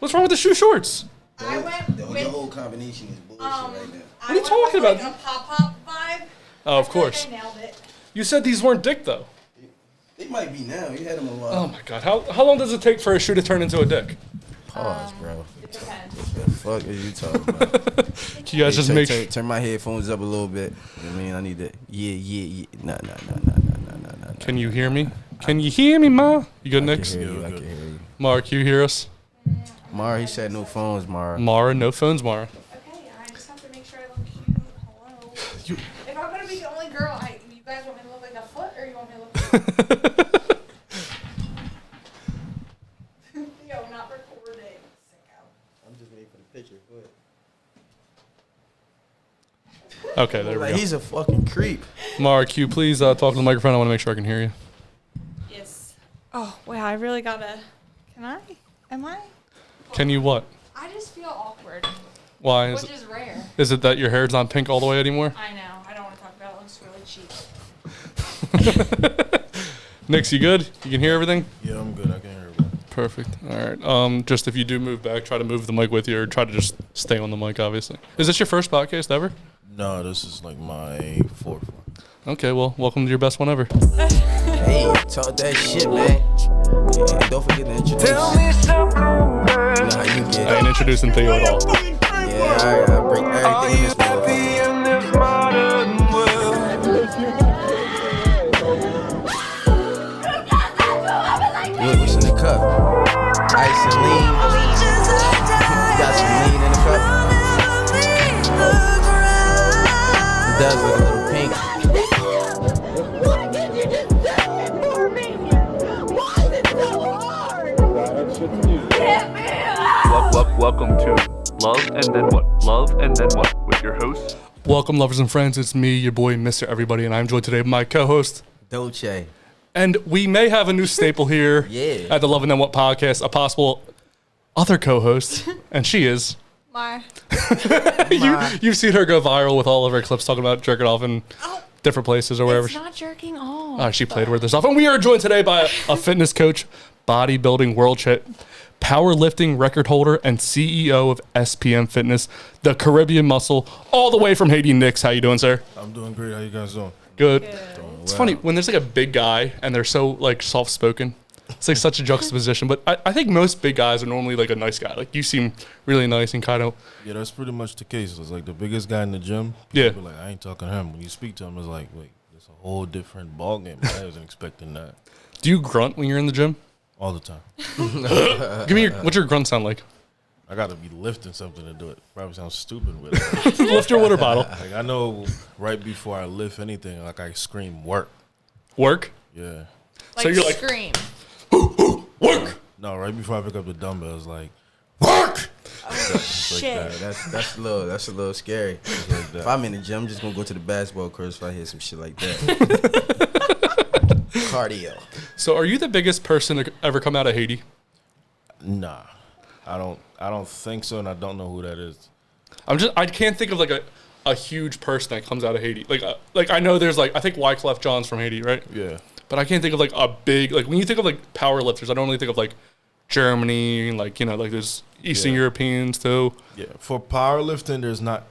What's wrong with the shoe shorts? The whole combination is bullshit right now. What are you talking about? Like a pop-up vibe. Oh, of course. I nailed it. You said these weren't dick, though. They might be now. You had them a while. Oh, my God. How long does it take for a shoe to turn into a dick? Pause, bro. It depends. What the fuck are you talking about? Can you guys just make sure? Turn my headphones up a little bit. I mean, I need to. Yeah. Nah. Can you hear me? Can you hear me, Ma? You good, Nix? I can hear you. Mark, you hear us? Mara, he said no phones, Mara. Mara, no phones, Mara. Okay, I just have to make sure I look cute. Hello. If I'm gonna be the only girl, you guys want me to look like a foot, or you want me to look? Yo, not recording. Sicko. I'm just waiting for the picture. Go ahead. Okay, there we go. He's a fucking creep. Mara, can you please talk to the microphone? I want to make sure I can hear you. Yes. Oh wow, I really gotta. Can I? Am I? Can you what? I just feel awkward, Why? which is rare. Is it that your hair's not pink all the way anymore? I know. I don't want to talk about it. It looks really cheap. Nix, you good? You can hear everything? Yeah, I'm good. I can hear everything. Perfect. All right. Just if you do move back, try to move the mic with you or try to just stay on the mic, obviously. Is this your first podcast ever? No, this is like my fourth one. Okay, well, welcome to your best one ever. Hey, talk that shit, man. Yeah, don't forget to introduce. Tell me something, girl. You know how you get. I ain't introducing Theo at all. Yeah, alright, I'll bring everything in this motherfucker. Look, what's in the cup? Ice and lean. You got some lean in the cup? It does look a little pink. Welcome to Love and Then What? Love and Then What? With your host. Welcome, lovers and friends. It's me, your boy, Mr. Everybody, and I'm joined today by my co-host, Dolce. And we may have a new staple here Yeah. at the Love and Then What podcast, a possible other co-host, and she is. My. You've seen her go viral with all of her clips talking about jerking off in different places or wherever. It's not jerking off. She played with herself. And we are joined today by a fitness coach, bodybuilding world powerlifting record holder, and CEO of SPM Fitness, the Caribbean Muscle, all the way from Haiti. Nix, how you doing, sir? I'm doing great. How you guys doing? Good. It's funny when there's like a big guy and they're so like soft-spoken. It's like such a juxtaposition. But I think most big guys are normally like a nice guy. Like you seem really nice and kind of. Yeah, that's pretty much the case. It's like the biggest guy in the gym. Yeah. People like, I ain't talking to him. When you speak to him, it's like, wait, it's a whole different ballgame. I wasn't expecting that. Do you grunt when you're in the gym? All the time. Give me what's your grunt sound like? I got to be lifting something to do it. Probably sounds stupid with it. Lift your water bottle. Like I know right before I lift anything, like I scream work. Work? Yeah. Like So you're like- scream. Work! No, right before I pick up the dumbbells, like work. Shit. That's a little scary. If I'm in the gym, I'm just gonna go to the basketball court if I hear some shit like that. Cardio. So are you the biggest person to ever come out of Haiti? Nah, I don't think so, and I don't know who that is. I can't think of like a huge person that comes out of Haiti. Like I know there's like, I think Wyclef John's from Haiti, right? Yeah. But I can't think of like a big, like when you think of like power lifters, I don't really think of like Germany, like, you know, like there's Eastern Europeans too. Yeah, for powerlifting, there's not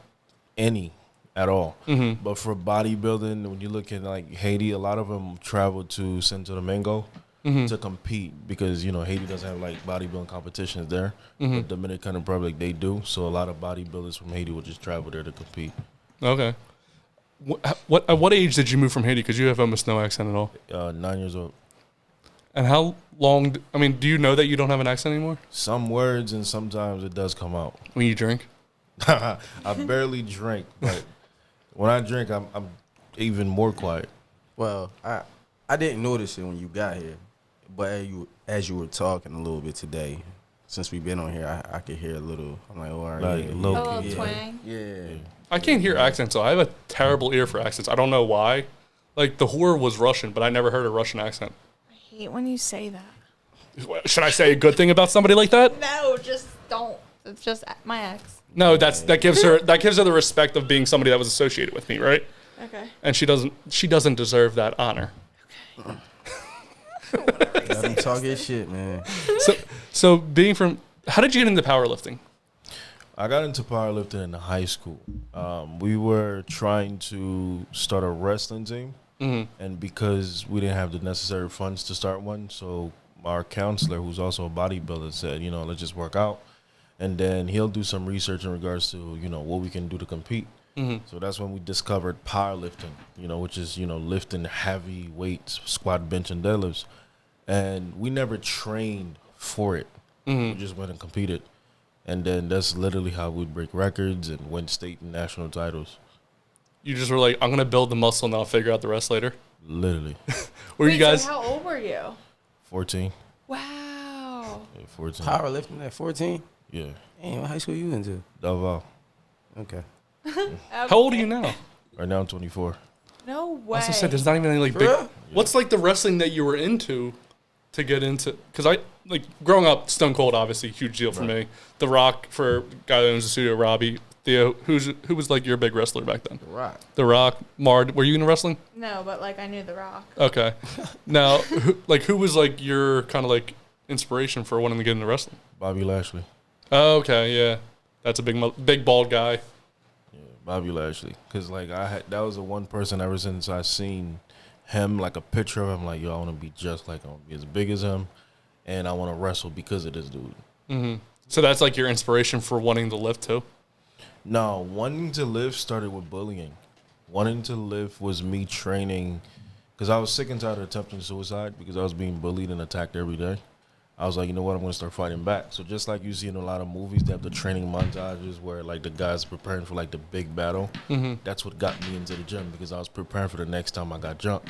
any at all. Mm-hmm. But for bodybuilding, when you look at like Haiti, a lot of them travel to Santo Domingo to compete because, you know, Haiti doesn't have like bodybuilding competitions there. But Dominican Republic, they do. So a lot of bodybuilders from Haiti will just travel there to compete. Okay. At what age did you move from Haiti? Because you have almost no accent at all. 9 years old. And how long, do you know that you don't have an accent anymore? Some words and sometimes it does come out. When you drink? I barely drink, but when I drink, I'm even more quiet. Well, I didn't notice it when you got here, but as you were talking a little bit today, since we've been on here, I could hear a little. I'm like, oh, all right, Like, yeah, low A little key. twang. yeah. I can't hear accents, so I have a terrible ear for accents. I don't know why. Like, the whore was Russian, but I never heard a Russian accent. I hate when you say that. Should I say a good thing about somebody like that? No, just don't. It's just my ex. No, that gives her the respect of being somebody that was associated with me, right? Okay. And she doesn't deserve that honor. Let him talk his shit, man. So being from How did you get into powerlifting? I got into powerlifting in high school. We were trying to start a wrestling team, and because we didn't have the necessary funds to start one, so our counselor, who's also a bodybuilder, said, let's just work out, and then he'll do some research in regards to, what we can do to compete. So that's when we discovered powerlifting, which is, lifting heavy weights, squat, bench, and deadlifts. And we never trained for it. We just went and competed. And then that's literally how we'd break records and win state and national titles. You just were like, I'm going to build the muscle and I'll figure out the rest later? Literally. Were you guys... So how old were you? 14. Wow. Yeah, 14. Powerlifting at 14? Yeah. Damn, what high school you into? Davao. Okay. How old are you now? Right now I'm 24. No way. I was going to say, there's not even any like big... real? What's like the wrestling that you were into to get into? Because I, like, growing up, Stone Cold, obviously, huge deal for me. The Rock, for a guy that owns the studio, Robbie. Theo, who was like your big wrestler back then? The Rock. The Rock. Maura, were you into wrestling? No, but like I knew The Rock. Okay. Now, who was like your kind of like inspiration for wanting to get into wrestling? Bobby Lashley. Oh, okay, yeah. That's a big bald guy. Yeah, Bobby Lashley. Because, like, that was the one person ever since I seen him, like a picture of him, like, yo, I want to be just like him. I want to be as big as him, and I want to wrestle because of this dude. So that's like your inspiration for wanting to lift too? No, wanting to live started with bullying. Wanting to live was me training, because I was sick and tired of attempting suicide because I was being bullied and attacked every day. I was like, you know what, I'm going to start fighting back. So just like you see in a lot of movies, they have the training montages where, like, the guys preparing for, like, the big battle. That's what got me into the gym, because I was preparing for the next time I got jumped.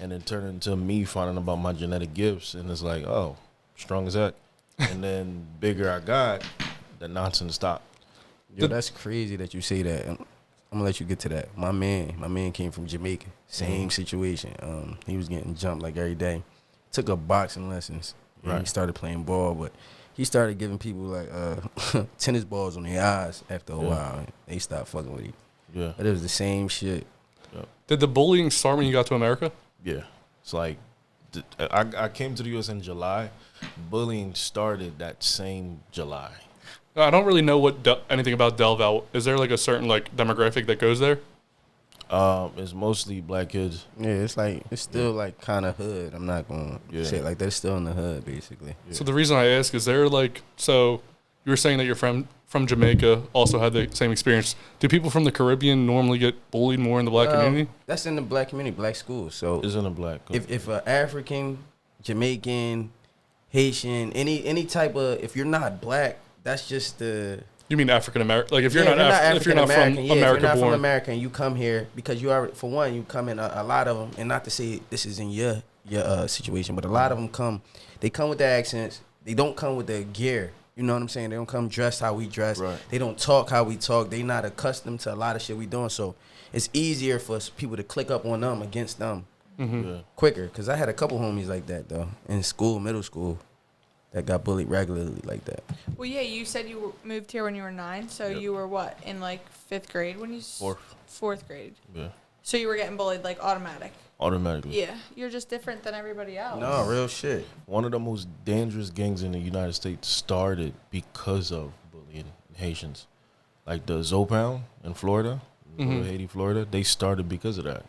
And it turned into me finding about my genetic gifts, and it's like, oh, strong as heck. And then bigger I got, the nonsense stopped. Yo, that's crazy that you say that. I'm gonna let you get to that. My man came from Jamaica. Same situation. He was getting jumped like every day. Took up boxing lessons. Right. He started playing ball, but he started giving people like tennis balls on their eyes after a while. And they stopped fucking with him. Yeah. But it was the same shit. Yep. Did the bullying start when you got to America? Yeah. It's like, I came to the U.S. in July. Bullying started that same July. I don't really know anything about Del Val. Is there like a certain like demographic that goes there? It's mostly black kids. Yeah, it's like, it's still like kind of hood. I'm not going to say it like that. It's still in the hood, basically. Yeah. So the reason I ask is there like, so you were saying that your friend from Jamaica also had the same experience. Do people from the Caribbean normally get bullied more in the black community? That's in the black community, black schools. So It's in a black. if an African, Jamaican, Haitian, any type of, if you're not black, that's just the... You mean African American? Like if you're Yeah, not if you're not from African-American, America if you're not born. from America and you come here because you already, for one, you come in a lot of them, and not to say this is in your situation, but a lot of them they come with their accents. They don't come with their gear. You know what I'm saying? They don't come dressed how we dress. Right. They don't talk how we talk. They not accustomed to a lot of shit we doing. So it's easier for people to click up on them against them quicker. Because I had a couple homies like that though in school, middle school, that got bullied regularly like that. Well, yeah, you said you moved here when you were 9, so you were what, in like 5th grade when you... Fourth grade. Yeah. So you were getting bullied like Automatically. Yeah, you're just different than everybody else. No, real shit. One of the most dangerous gangs in the United States started because of bullying Haitians. Like the Zopound in Florida, Haiti, Florida, they started because of that.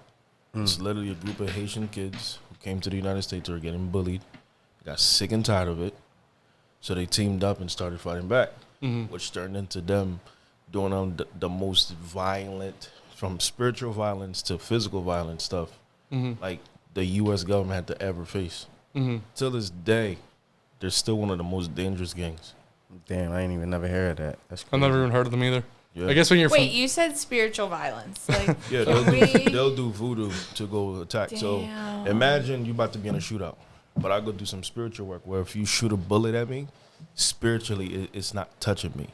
It's literally a group of Haitian kids who came to the United States who were getting bullied, got sick and tired of it, so they teamed up and started fighting back, which turned into them doing the most violent, from spiritual violence to physical violence stuff, like the U.S. government had to ever face. Till this day, they're still one of the most dangerous gangs. Damn, I ain't even never heard of that. That's crazy. I've never even heard of them either. Yeah. I guess when you're Wait, you said spiritual violence. Like, Yeah, they'll do voodoo to go attack. Damn. So imagine you about to be in a shootout, but I go do some spiritual work where if you shoot a bullet at me, spiritually it's not touching me.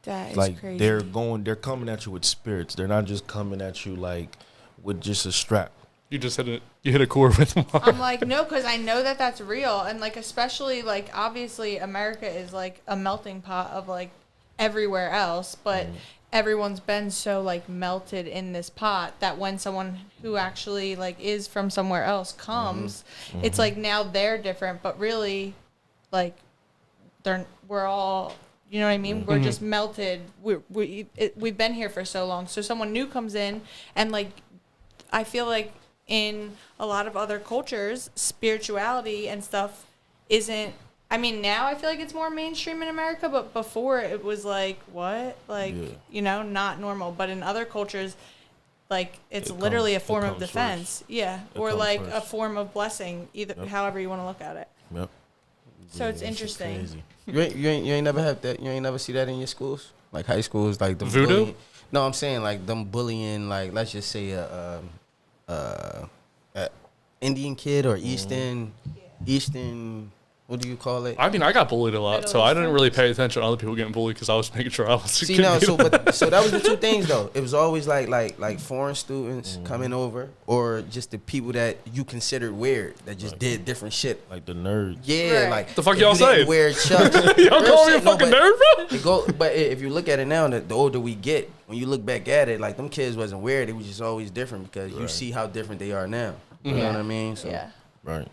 that is Like crazy. they're coming at you with spirits. They're not just coming at you like with just a strap. You just hit a chord with them. I'm like, no, because I know that that's real. And, like, especially, like, obviously America is, like, a melting pot of, like, everywhere else. But everyone's been so, like, melted in this pot that when someone who actually, like, is from somewhere else comes, it's like now they're different. But really, like, we're all, you know what I mean? We're just melted. We've been here for so long. So someone new comes in, and like, I feel like in a lot of other cultures, spirituality and stuff isn't. I mean, now I feel like it's more mainstream in America, but before it was like, what? Like, you know, not normal. But in other cultures, like, it's literally a form of defense. First. Yeah. Or like first. A form of blessing, either however you want to look at it. Yep. So it's interesting. You ain't never have that. You ain't never see that in your schools, like high schools, like the voodoo. Bullying. No, I'm saying like them bullying, like let's just say a Indian kid or Eastern. What do you call it? I mean, I got bullied a lot, so I didn't really pay attention to other people getting bullied because I was making sure I was. See, no, so that was the two things though. It was always like foreign students coming over, or just the people that you considered weird that just did different shit, like the nerds. Yeah, right. like the fuck y'all saying? Wear chucks. Y'all call me a fucking nerd, bro? But if you look at it now, the older we get, when you look back at it, like them kids wasn't weird. They was just always different because you see how different they are now. You know what I mean? So, Right.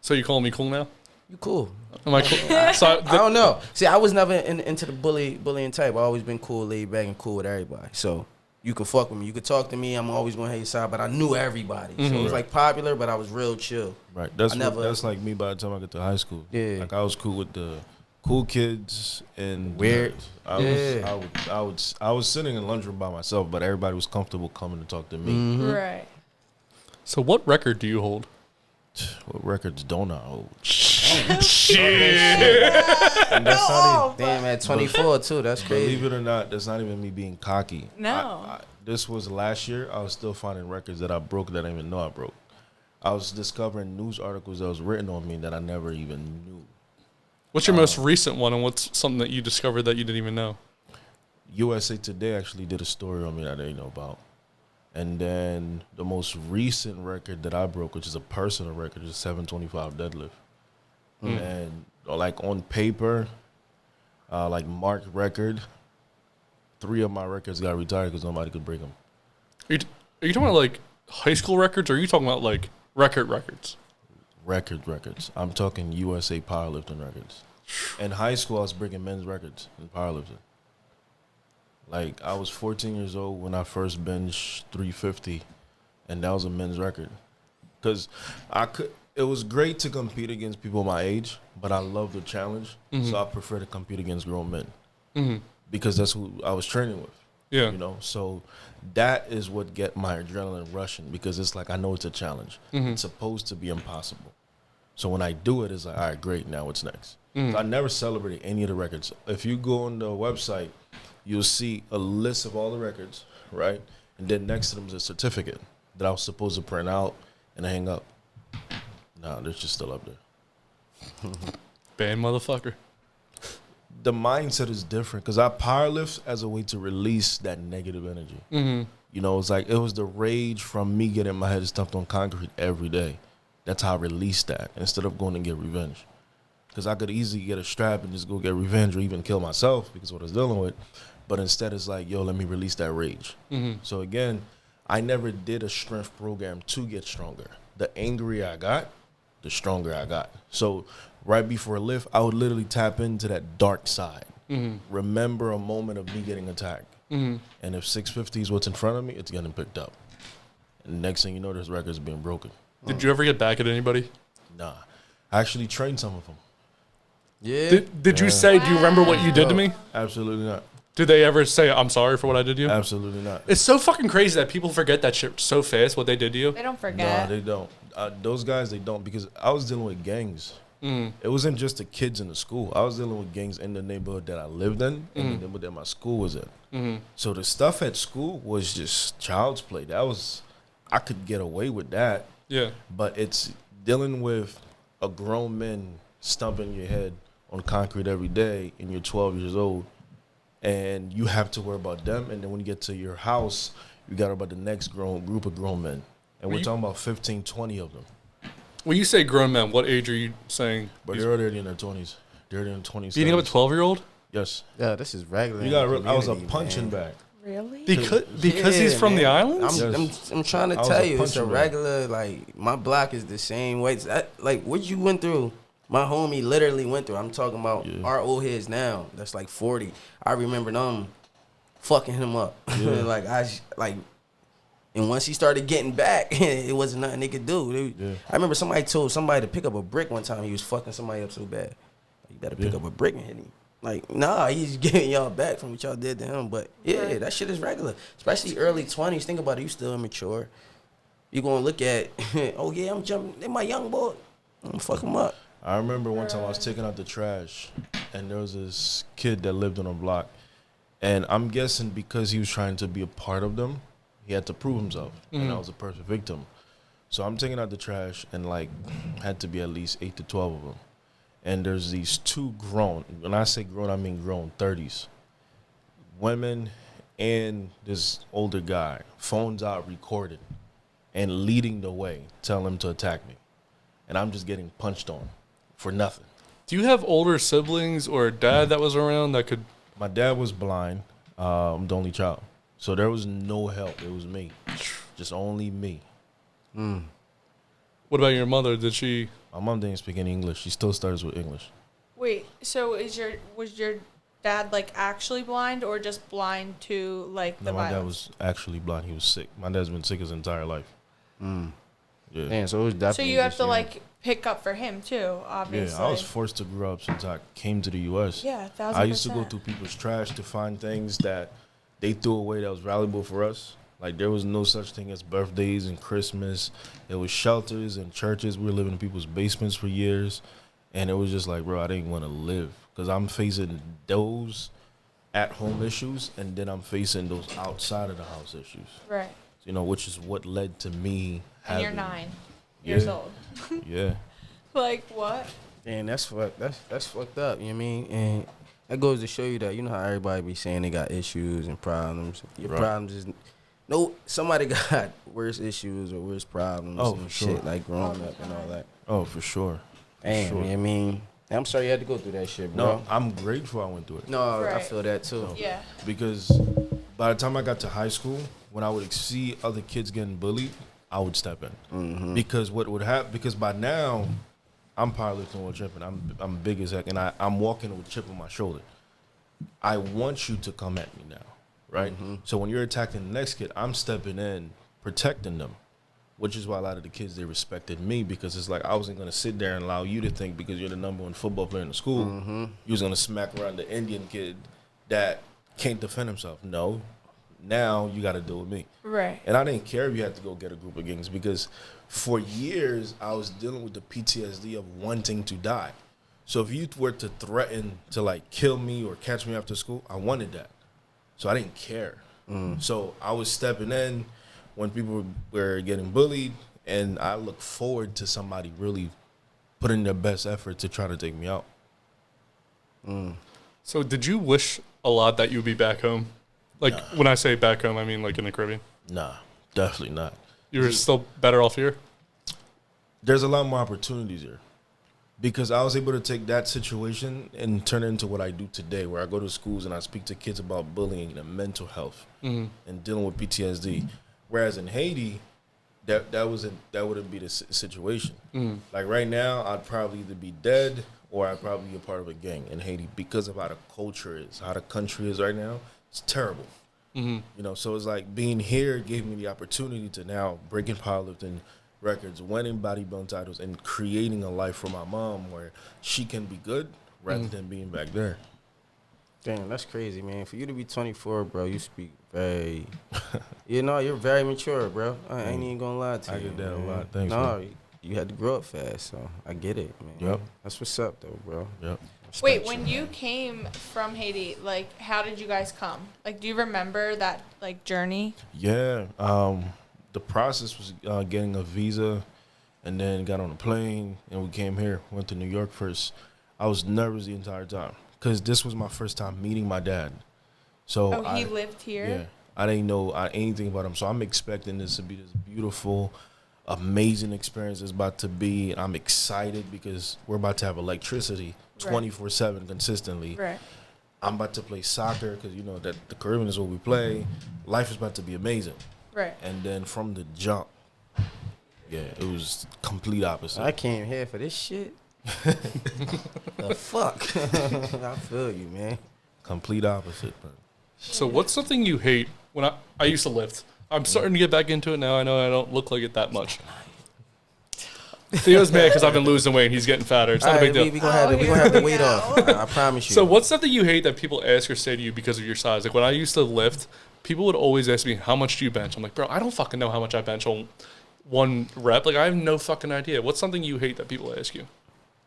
So you calling me cool now? You cool. Am I cool? So I don't know. See, I was never into the bullying type. I always been cool, laid back, and cool with everybody. So you could fuck with me. You could talk to me. I'm always going to have your side. But I knew everybody. So it was like popular, but I was real chill. Right. That's like me by the time I got to high school. Yeah. Like I was cool with the cool kids and weird. I was sitting in lunchroom by myself, but everybody was comfortable coming to talk to me. Mm-hmm. Right. So what record do you hold? What records don't I hold? Shit. And that's not even, damn, at 24 too. That's crazy. believe it or not, that's not even me being cocky. No. This was last year. I was still finding records that I broke that I didn't even know I broke. I was discovering news articles that was written on me that I never even knew. What's your most recent one, and what's something that you discovered that you didn't even know? USA Today actually did a story on me that I didn't know about. And then the most recent record that I broke, which is a personal record, is 725 deadlift. And like on paper, like marked record, 3 of my records got retired because nobody could break them. Are you talking about like high school records, or are you talking about like records? Records. I'm talking USA powerlifting records. In high school, I was breaking men's records in powerlifting. Like, I was 14 years old when I first benched 350, and that was a men's record. Because it was great to compete against people my age, but I love the challenge, so I prefer to compete against grown men. Because that's who I was training with. Yeah. You know, so that is what get my adrenaline rushing, because it's like I know it's a challenge. It's supposed to be impossible. So when I do it, it's like, all right, great, now what's next? So I never celebrated any of the records. If you go on the website, you'll see a list of all the records, right? And then next to them is a certificate that I was supposed to print out and hang up. Nah, they're just still up there. Bad motherfucker. The mindset is different because I powerlift as a way to release that negative energy. You know, it's like it was the rage from me getting my head stumped on concrete every day. That's how I released that instead of going to get revenge. Because I could easily get a strap and just go get revenge or even kill myself because of what I was dealing with. But instead it's like, yo, let me release that rage. So again, I never did a strength program to get stronger. The angrier I got, the stronger I got. So right before a lift, I would literally tap into that dark side. Remember a moment of me getting attacked. And if 650 is what's in front of me, it's getting picked up. And the next thing you know, there's records being broken. Did you ever get back at anybody? Nah. I actually trained some of them. Yeah. Did you say, do you remember what you did to me? Absolutely not. Did they ever say, I'm sorry for what I did to you? Absolutely not. It's so fucking crazy that people forget that shit so fast, what they did to you. They don't No, forget. they don't. Those guys, they don't, because I was dealing with gangs. It wasn't just the kids in the school. I was dealing with gangs in the neighborhood that I lived in and the neighborhood that my school was in. So the stuff at school was just child's play. I could get away with that. Yeah. But it's dealing with a grown man stumping your head on concrete every day and you're 12 years old and you have to worry about them. And then when you get to your house, you got about the next group of grown men. And we're talking about 15, 20 of them. When you say grown men, what age are you saying? But they're already in their 20s. They're in their 20s. Beating up a 12-year-old? Yes. Yeah, this is regular. I was a punching bag. Really? Because he's from the islands? I'm trying to tell you, it's a regular, like, my block is the same way. Like, what you went through, My homie literally went through. I'm talking about our old heads now. That's like 40. I remember them fucking him up. And once he started getting back, it wasn't nothing they could do. I remember somebody told somebody to pick up a brick one time. He was fucking somebody up so bad. You better pick up a brick and hit him. Like, nah, he's getting y'all back from what y'all did to him. But yeah, that shit is regular. Especially early 20s. Think about it. You still immature. You gonna look at, oh yeah, I'm jumping. They my young boy. I'm gonna fuck him up. I remember one time I was taking out the trash, and there was this kid that lived on a block, and I'm guessing because he was trying to be a part of them, he had to prove himself, and I was a perfect victim. So I'm taking out the trash, and like had to be at least 8 to 12 of them, and there's these two grown. When I say grown, I mean grown 30s, women, and this older guy, phones out, recorded, and leading the way, telling him to attack me, and I'm just getting punched on. For nothing. Do you have older siblings or a dad that was around that could? My dad was blind. I'm the only child. So there was no help. It was me. Just only me. What about your mother? Did she? My mom didn't speak any English. She still starts with English. Wait, so was your dad like actually blind or just blind to like the No, my dad violence? was actually blind. He was sick. My dad's been sick his entire life. Yeah. Man, so it was definitely. So you have to like pick up for him too, obviously. Yeah, I was forced to grow up since I came to the U.S. Yeah, 1,000%. I used to go through people's trash to find things that they threw away that was valuable for us. Like, there was no such thing as birthdays and Christmas. There was shelters and churches. We were living in people's basements for years. And it was just like, bro, I didn't want to live. Because I'm facing those at-home issues, and then I'm facing those outside of the house issues. Right. You know, which is what led to me And having... you're 9 years old. Yeah. Like, what? Man, that's fucked up, you know what I mean? And that goes to show you that, you know how everybody be saying they got issues and problems. Your problems is somebody got worse issues or worse problems and shit, like growing up and all that. Oh, for sure. Damn, you know what I mean? I'm sorry you had to go through that shit, bro. No, I'm grateful I went through it. No, I Right. feel that too. Yeah. Because by the time I got to high school, when I would see other kids getting bullied, I would step in. Because what would happen, because by now, I'm powerlifting with tripping. I'm big as heck, and I'm walking with a chip on my shoulder. I want you to come at me now, right? So when you're attacking the next kid, I'm stepping in, protecting them, which is why a lot of the kids, they respected me, because it's like I wasn't going to sit there and allow you to think because you're the number one football player in the school, you was going to smack around the Indian kid that can't defend himself. No. Now you got to deal with me. Right. And I didn't care if you had to go get a group of gangs, because for years I was dealing with the PTSD of wanting to die. So if you were to threaten to like kill me or catch me after school, I wanted that. So I didn't care. So I was stepping in when people were getting bullied, and I look forward to somebody really putting their best effort to try to take me out. So did you wish a lot that you would be back home? Like, when I say back home, I mean like in the Caribbean. Nah, definitely not. You were still better off here? There's a lot more opportunities here, because I was able to take that situation and turn it into what I do today, where I go to schools and I speak to kids about bullying and mental health and dealing with PTSD. Whereas in Haiti, that wouldn't be the situation. Like right now, I'd probably either be dead or I'd probably be a part of a gang in Haiti, because of how the culture is, how the country is right now. It's terrible. You know, so it's like being here gave me the opportunity to now breaking powerlifting records, winning bodybuilding titles, and creating a life for my mom where she can be good rather than being back there. Damn, that's crazy, man. For you to be 24, bro, you speak very, you're very mature, bro. I ain't even gonna lie to you. I get that a man. lot. Thanks, No, man. you had to grow up fast, so I get it, man. Yep. That's what's up, though, bro. Yep. Wait, Respect when you came from Haiti, like, how did you guys come? Like, do you remember that, like, journey? Yeah. The process was getting a visa, and then got on a plane, and we came here. Went to New York first. I was nervous the entire time, because this was my first time meeting my dad. So He lived here? Yeah. I didn't know anything about him, so I'm expecting this to be this beautiful, amazing experience it's about to be. I'm excited because we're about to have electricity 24/7 consistently. Right. I'm about to play soccer because you know that the Caribbean is what we play. Life is about to be amazing. Right. And then from the jump, yeah, it was complete opposite. I came here for this shit. The fuck? I feel you, man. Complete opposite, but So what's something you hate? When I used to lift. I'm starting to get back into it now. I know I don't look like it that much. Theo's mad because I've been losing weight and he's getting fatter. It's not a big deal. We gonna have the weight off. I promise you. So what's something you hate that people ask or say to you because of your size? Like when I used to lift, people would always ask me, how much do you bench? I'm like, bro, I don't fucking know how much I bench on one rep. Like I have no fucking idea. What's something you hate that people ask you?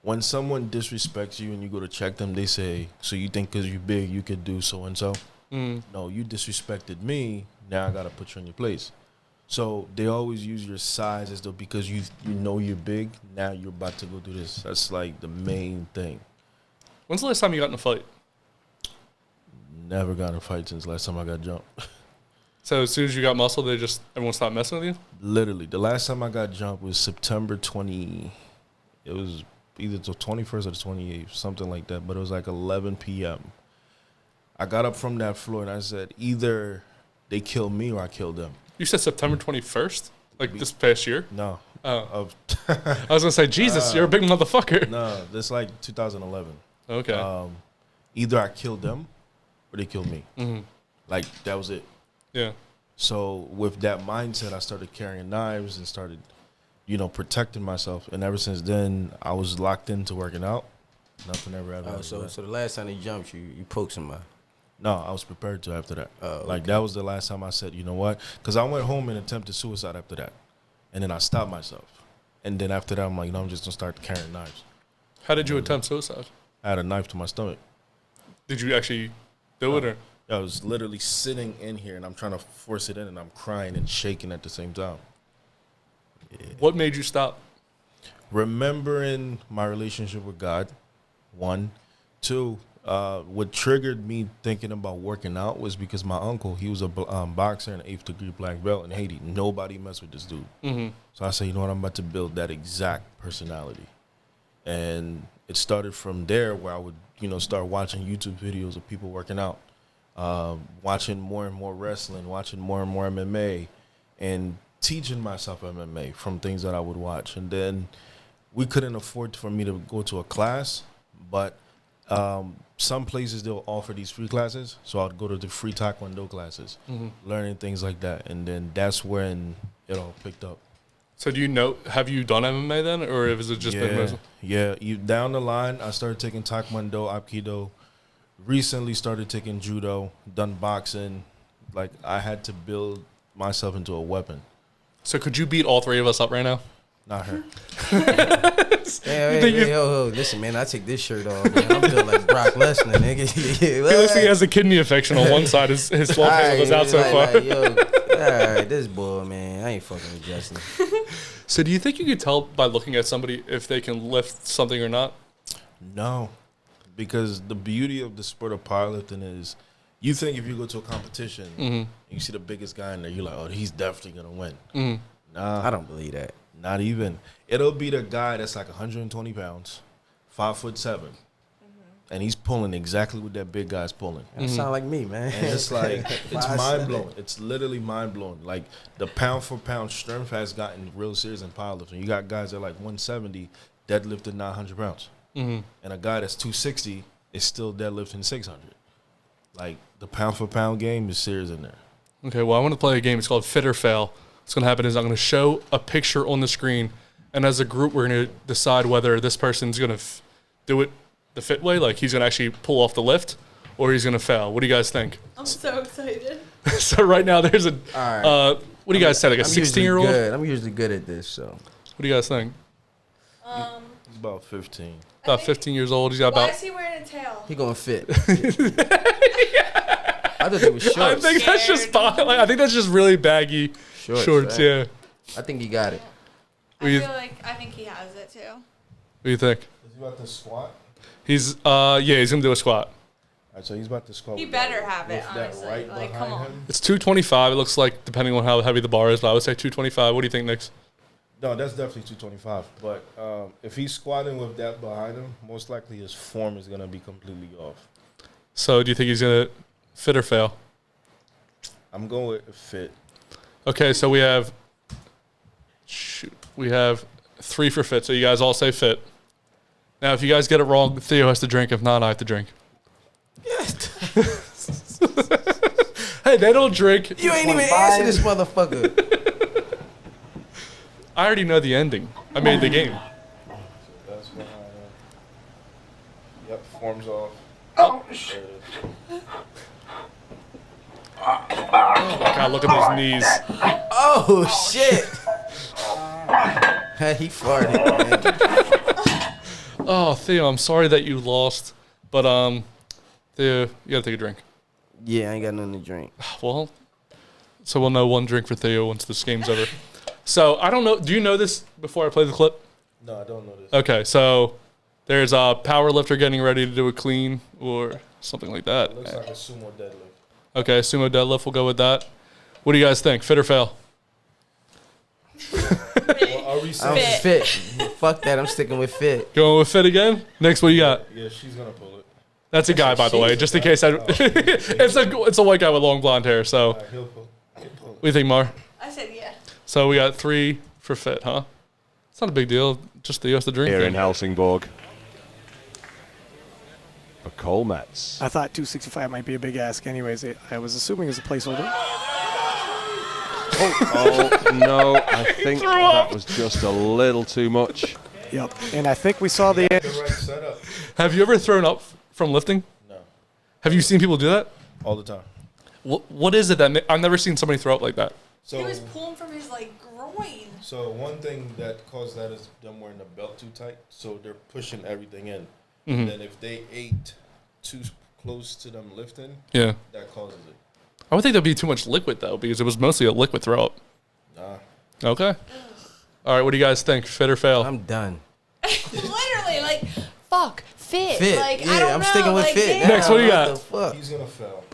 when someone disrespects you and you go to check them, they say, so you think because you're big you could do so and so? No, you disrespected me. Now I gotta put you in your place. So they always use your size as though because you know you're big, now you're about to go do this. That's like the main thing. When's the last time you got in a fight? Never got in a fight since last time I got jumped. So as soon as you got muscle, everyone stopped messing with you? Literally, the last time I got jumped was September 20. It was either the 21st or the 28th, something like that. But it was like 11 p.m. I got up from that floor and I said, either they kill me or I kill them. You said September 21st? Like this past year? No. Oh. I was going to say, Jesus, you're a big motherfucker. No, that's like 2011. Okay. Either I killed them or they killed me. Mm-hmm. Like, that was it. Yeah. So with that mindset, I started carrying knives and started, protecting myself. And ever since then, I was locked into working out. Nothing ever happened. So the last time they jumped you, you poked somebody. No, I was prepared to after that. Oh, Like, that was the last time I said, you know what? Because I went home and attempted suicide after that. And then I stopped myself. And then after that, I'm like, I'm just going to start carrying knives. How did you attempt suicide? I had a knife to my stomach. Did you actually do it or? I was literally sitting in here, and I'm trying to force it in, and I'm crying and shaking at the same time. Yeah. What made you stop? Remembering my relationship with God, 1. 2, what triggered me thinking about working out was because my uncle, he was a boxer and 8th degree black belt in Haiti. Nobody messed with this dude. Mm-hmm. So I said, you know what, I'm about to build that exact personality. And it started from there where I would, start watching YouTube videos of people working out, watching more and more wrestling, watching more and more MMA, and teaching myself MMA from things that I would watch. And then we couldn't afford for me to go to a class, but some places they'll offer these free classes. So I'd go to the free Taekwondo classes, learning things like that. And then that's when it all picked up. So have you done MMA then, or has it just been wrestling? Yeah. Down the line, I started taking Taekwondo, Aikido, recently started taking Judo, done boxing. Like, I had to build myself into a weapon. So could you beat all three of us up right now? Not her. Hey, listen, man, I take this shirt off, man. I'm feeling like Brock Lesnar, nigga. He looks like he has a kidney infection on one side. His swamp hand goes out so far. All right, this boy, man, I ain't fucking with Justin. So do you think you could tell by looking at somebody if they can lift something or not? No, because the beauty of the sport of powerlifting is you think if you go to a competition and you see the biggest guy in there, you're like, oh, he's definitely going to win. Mm-hmm. Nah. I don't believe that. Not even. It'll be the guy that's like 120 pounds, 5'7", and he's pulling exactly what that big guy's pulling. That sound like me, man. And it's like, it's mind-blowing. It's literally mind-blowing. Like, the pound-for-pound strength has gotten real serious in powerlifting. You got guys that are like 170 deadlifting 900 pounds. And a guy that's 260 is still deadlifting 600. Like, the pound-for-pound game is serious in there. Okay, well, I want to play a game. It's called Fit or Fail. What's going to happen is I'm going to show a picture on the screen, and as a group, we're going to decide whether this person's going to do it the fit way, like he's going to actually pull off the lift, or he's going to fail. What do you guys think? I'm so excited. So right now, there's a right. What do you guys say, like a 16-year-old? I'm usually good at this, so. What do you guys think? He's about 15. About 15 years old. He's got Why about. is he wearing a tail? He gonna fit. I thought it was shorts. I think that's just fine. Like, I think that's just really baggy shorts. Right? Yeah. I think he got it. I think he has it too. What do you think? Is he about to squat? He's he's gonna do a squat. All right, so he's about to squat. He with better that, have it, with that honestly. right Like, behind come on. him. It's 225. It looks like, depending on how heavy the bar is, but I would say 225. What do you think, Nix? No, that's definitely 225. But if he's squatting with that behind him, most likely his form is gonna be completely off. So do you think he's gonna fit or fail? I'm going with fit. Okay, so we have 3 for fit. So you guys all say fit. Now, if you guys get it wrong, Theo has to drink. If not, I have to drink. Hey, they don't drink. You ain't even answer this motherfucker. I already know the ending. I made the game. That's behind him. Yep, forms off. Oh, There it is. God, look at those knees. Oh shit. He farted, man. Oh, Theo, I'm sorry that you lost, but Theo, you gotta take a drink. Yeah, I ain't got nothing to drink. Well, so we'll know one drink for Theo once this game's over. So I don't know. Do you know this before I play the clip? No, I don't know this. Okay, so there's a power lifter getting ready to do a clean or something like that. It looks like a sumo deadlift. Okay, sumo deadlift. We'll go with that. What do you guys think? Fit or fail? Well, are we I'm saying? fit. Fuck that. I'm sticking with fit. Going with fit again? Next, what you got? Yeah, she's gonna pull it. That's a guy, by the way, just in case I. It's a white guy with long blonde hair. So, what He'll pull. He'll pull do you think, Mar? I said yeah. So we got 3 for fit, huh? It's not a big deal. Just the US to drink. Here in thing. Helsingborg. For Cole Metz. I thought 265 might be a big ask anyways. I was assuming it was a placeholder. Oh, no, I think that was just a little too much. Yep. And I think we saw the end. The right setup. Have you ever thrown up from lifting? No, Have you seen people do that? all the time. What is it that I've never seen somebody throw up like that? He So, was pulling from his like groin. so one thing that caused that is them wearing the belt too tight, so they're pushing everything in. Mm-hmm. And then if they ate too close to them lifting, Yeah. that causes it. I would think there'd be too much liquid though, because it was mostly a liquid throw up. Nah. Okay. All right. What do you guys think? Fit or fail? I'm done. Literally, like, fuck, fit. Fit. Like, Yeah, I don't I'm know, sticking with like, fit. damn. Next, what do you got? The fuck? He's gonna fail.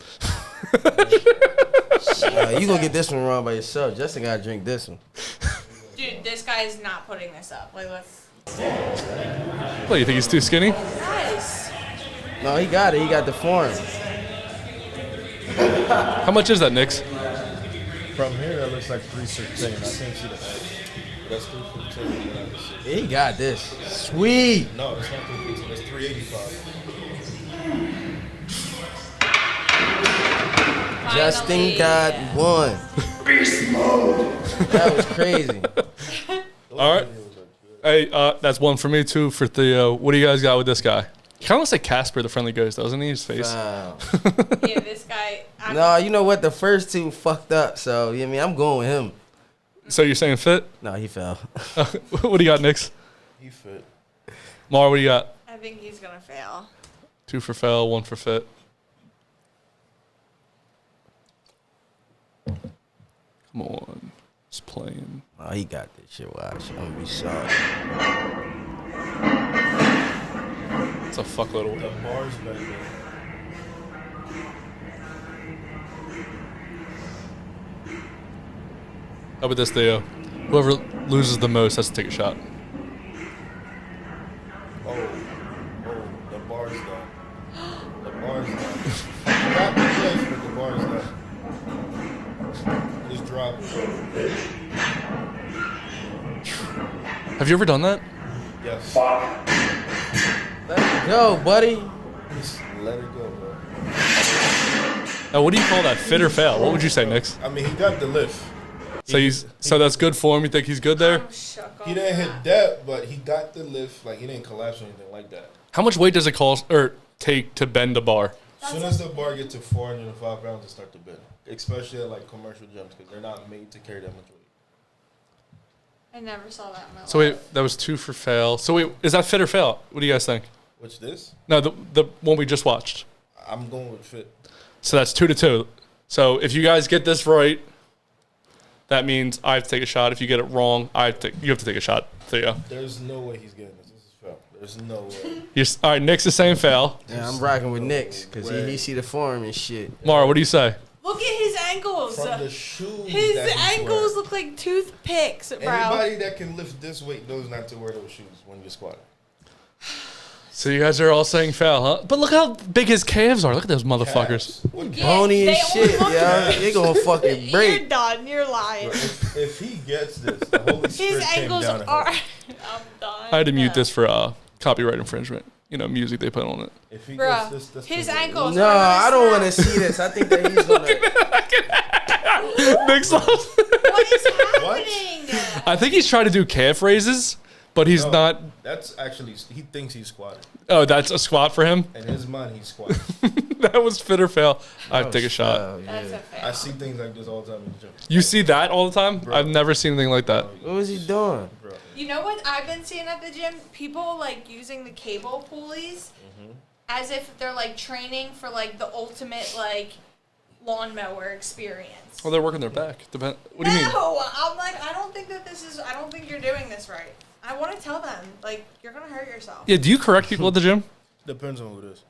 You gonna get this one wrong by yourself. Justin gotta drink this one. Dude, this guy is not putting this up. Like, let's. What, you think he's too skinny? Nice. No, he got it. He got the form. How much is that, Nix? From here, that looks like 316. I can't see the edge. That's 315. Yeah, he got this. Sweet. No, that's not 315. That's 385. Justin Finally. got one. Beast mode. That was crazy. All right. Hey, that's 1 for me, 2 for Theo. What do you guys got with this guy? He kind of looks like Casper the Friendly Ghost, doesn't he? His face. Wow. Yeah, this guy. No, you know what? The first two fucked up. So, you know what I mean? I'm going with him. So you're saying fit? No, he fell. What do you got, Nix? He fit. Mar, what do you got? I think he's gonna fail. 2 for fail, 1 for fit. Come on. It's playing. Oh, he got this shit. Watch. I'm gonna be sorry. It's a fuckload of The weight. bars back there. How about this, Theo? Whoever loses the most has to take a shot. Oh, the bar's done. The bar's done. Drop the place, but the bar's done. Just drop it. Have you ever done that? Yes. Let it go, buddy. Just let it go, bro. Now, what do you call that? Fit or fail? What would you say, Nix? I mean, he got the lift. So that's good form. You think he's good there? I'm shook. He didn't hit that, but he got the lift. Like, he didn't collapse or anything like that. How much weight does it cost or take to bend a bar? As soon as the bar gets to 405 pounds, it start to bend. Especially at, like, commercial gyms, because they're not made to carry that much weight. I never saw that in my So life. wait, that was 2 for fail. So wait, is that fit or fail? What do you guys think? Which this? No, the one we just watched. I'm going with fit. So that's 2-2. So if you guys get this right, that means I have to take a shot. If you get it wrong, you have to take a shot, Theo. There's no way he's getting this. This is fail. There's no way. All right, Nick's the same fail. Yeah, I'm rocking with Knicks because he see the form and shit. Mara, what do you say? Look at his ankles. From the shoes His that he's ankles wearing. look like toothpicks, bro. Anybody that can lift this weight knows not to wear those shoes when you're squatting. So you guys are all saying foul, huh? But look how big his calves are. Look at those motherfuckers. Calves. What Yeah, Bony they and shit, look- yo. They gonna fucking You're break. done. You're lying. if he gets this, the Holy His Spirit came ankles down and are. helped. I'm done. I had to mute this for copyright infringement. You know, music they put on it. If he Bruh, gets this his thing- ankles. No, are gonna I don't snap. want to see this. I think that he's gonna. Nixlot. What is happening? I think he's trying to do calf raises, but he's No, not. That's actually he thinks he's squatting. Oh, that's a squat for him. In his mind, he's squatting. That was fit or fail. I take a shot. That's a fail. I see things like this all the time in the gym. You see that all the time? Bro. I've never seen anything like that. What was he doing? Bro. You know what I've been seeing at the gym? People like using the cable pulleys as if they're like training for like the ultimate like lawnmower experience. Well, they're working their back. What do you mean? No, I'm like, I don't think you're doing this right. I want to tell them, like, you're gonna hurt yourself. Yeah. Do you correct people at the gym? Depends on who it is.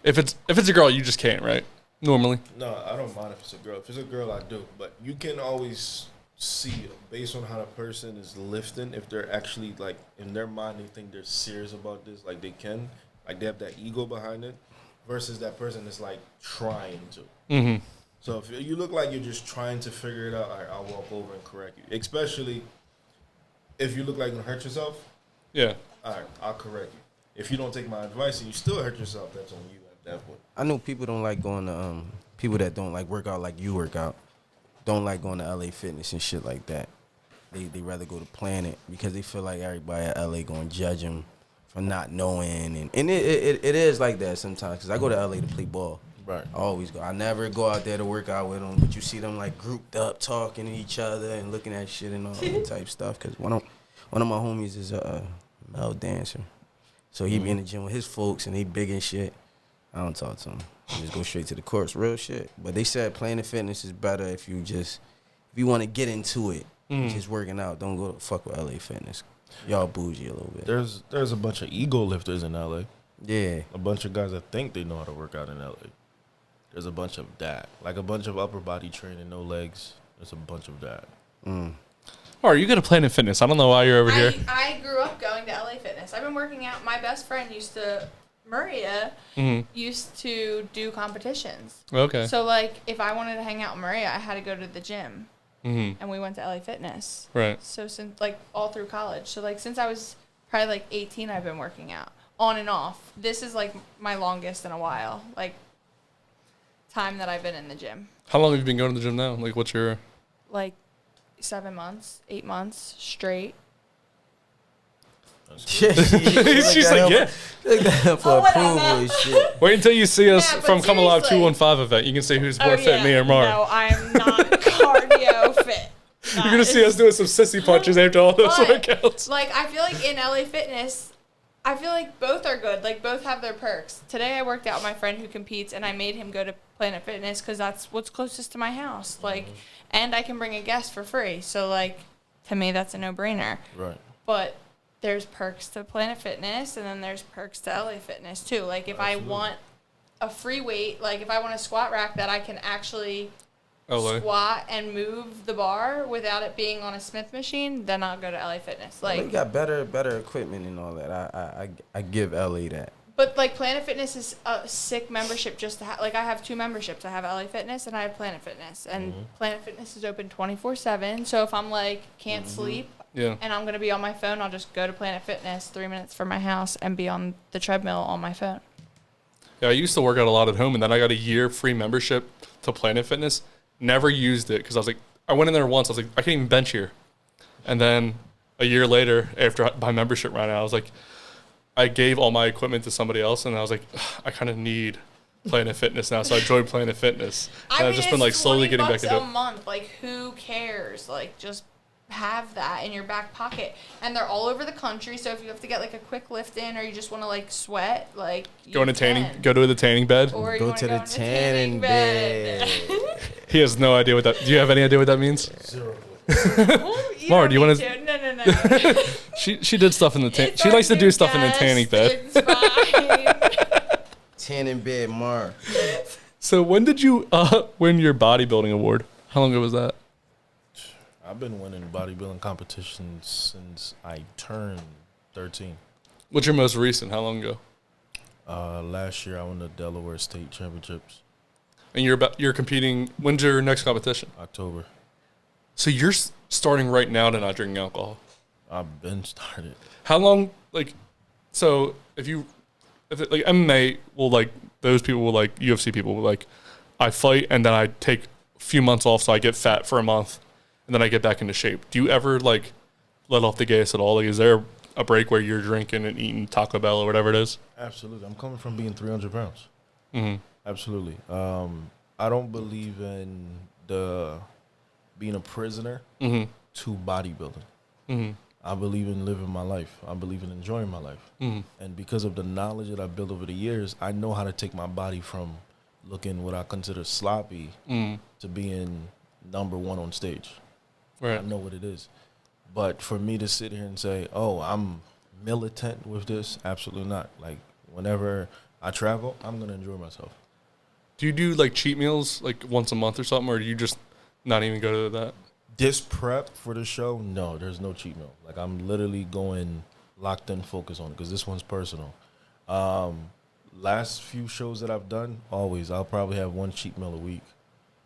If it's a girl, you just can't, right? Normally. No, I don't mind if it's a girl. If it's a girl, I do. But you can always see based on how the person is lifting if they're actually like in their mind they think they're serious about this, like they can, like they have that ego behind it, versus that person that's like trying to. Mm-hmm. So if you look like you're just trying to figure it out, all right, I'll walk over and correct you. Especially if you look like you're gonna hurt yourself, Yeah. all right, I'll correct you. If you don't take my advice and you still hurt yourself, that's on you at that point. I know people don't like going to people that don't like work out like you work out. Don't like going to LA Fitness and shit like that. They rather go to Planet because they feel like everybody at LA going to judge them for not knowing. And it is like that sometimes because I go to LA to play ball. Right. I always go. I never go out there to work out with them, but you see them like grouped up talking to each other and looking at shit and all that type stuff. Because one of my homies is a male dancer. So he be in the gym with his folks and he big and shit. I don't talk to him. I just go straight to the course, real shit. But they said Planet Fitness is better if you want to get into it, just working out. Don't go to fuck with LA Fitness. Y'all bougie a little bit. There's a bunch of ego lifters in LA. Yeah. A bunch of guys that think they know how to work out in LA. There's a bunch of that. Like a bunch of upper body training, no legs. There's a bunch of that. Or you got to Planet Fitness. I don't know why you're over here. I grew up going to LA Fitness. I've been working out. My best friend Maria used to do competitions. Okay. So, like, if I wanted to hang out with Maria, I had to go to the gym. And we went to LA Fitness. Right. So, since, like, all through college. So, like, since I was probably, like, 18, I've been working out. On and off. This is, like, my longest in a while. Like, time that I've been in the gym. How long have you been going to the gym now? Like, what's your... Like, 7 months, 8 months straight. She's like, yeah. Look that for approval and shit. Wait until you see us Yeah, but from Come Alive seriously. 215 event. You can see who's more fit, me or Maura. No, I'm not cardio fit. You're going to see us doing some sissy punches after all those But, workouts. like, I feel like in LA Fitness, I feel like both are good. Like, both have their perks. Today I worked out with my friend who competes, and I made him go to Planet Fitness because that's what's closest to my house. Like, and I can bring a guest for free. So, like, to me, that's a no-brainer. Right. But there's perks to Planet Fitness, and then there's perks to LA Fitness, too. Like, if I want a free weight, like, if I want a squat rack that I can actually squat and move the bar without it being on a Smith machine, then I'll go to LA Fitness. Like, They got better equipment and all that. I give LA that. but like Planet Fitness is a sick membership just to have. Like, I have 2 memberships. I have LA Fitness and I have Planet Fitness, and Planet Fitness is open 24/7. So if I'm like can't sleep and I'm gonna be on my phone, I'll just go to Planet Fitness 3 minutes from my house and be on the treadmill on my phone. Yeah, I used to work out a lot at home, and then I got a year free membership to Planet Fitness. Never used it because I was like, I went in there once. I was like, I can't even bench here. And then a year later, after my membership ran out, I was like, I gave all my equipment to somebody else, and I was like, I kind of need Planet Fitness now, so I joined Planet Fitness. And I've just been like slowly getting back into $20 it. a month. Like, who cares? Like, just have that in your back pocket, and they're all over the country. So if you have to get like a quick lift in, or you just want to like sweat, like Go to the tanning bed. or you Go wanna to the in tanning bed. He has no idea what that. Do you have any idea what that means? Zero. Maura, do you want to? No. She did stuff in the tanning. She likes to do stuff in the tanning bed. It's fine. Tanning bed, Mar. So when did you win your bodybuilding award? How long ago was that? I've been winning bodybuilding competitions since I turned 13. What's your most recent? How long ago? Last year I won the Delaware State Championships, And you're competing. When's your next competition? October. So you're starting right now to not drinking alcohol. I've been started. How long? Like, So if like MMA will like those people will like UFC people will like I fight and then I take a few months off so I get fat for a month and then I get back into shape. Do you ever like let off the gas at all? Like is there a break where you're drinking and eating Taco Bell or whatever it is? Absolutely. I'm coming from being 300 pounds. Mm-hmm. Absolutely. I don't believe in being a prisoner to bodybuilding. Mm-hmm. I believe in living my life. I believe in enjoying my life. Mm-hmm. And because of the knowledge that I've built over the years, I know how to take my body from looking what I consider sloppy to being number one on stage. Right. I know what it is. But for me to sit here and say, oh, I'm militant with this, absolutely not. Like, whenever I travel, I'm going to enjoy myself. Do you do, like, cheat meals, like, once a month or something, or do you just not even go to that? This prep for the show, no, there's no cheat meal. Like, I'm literally going locked in, focus on it, because this one's personal. Last few shows that I've done, always, I'll probably have one cheat meal a week,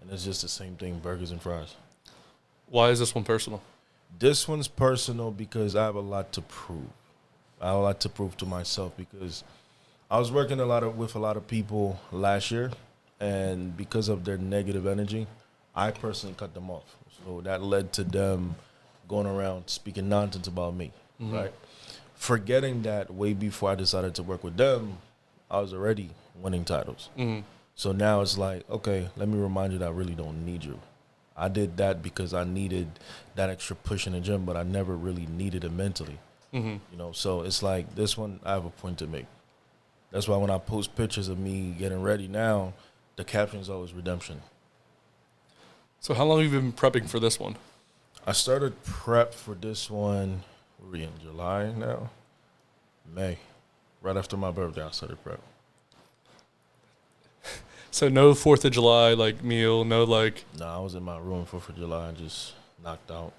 and it's just the same thing, burgers and fries. Why is this one personal? This one's personal because I have a lot to prove. I have a lot to prove to myself because I was working with a lot of people last year, and because of their negative energy, I personally cut them off. So that led to them going around speaking nonsense about me, right? Forgetting that way before I decided to work with them, I was already winning titles. So now it's like, okay, let me remind you that I really don't need you. I did that because I needed that extra push in the gym, but I never really needed it mentally. You know, so it's like this one, I have a point to make. That's why when I post pictures of me getting ready now, the caption is always redemption. So how long have you been prepping for this one? I started prep for this one, what are we in, July now? May. Right after my birthday, I started prep. So no 4th of July, like, meal, no, like... No, I was in my room 4th of July and just knocked out.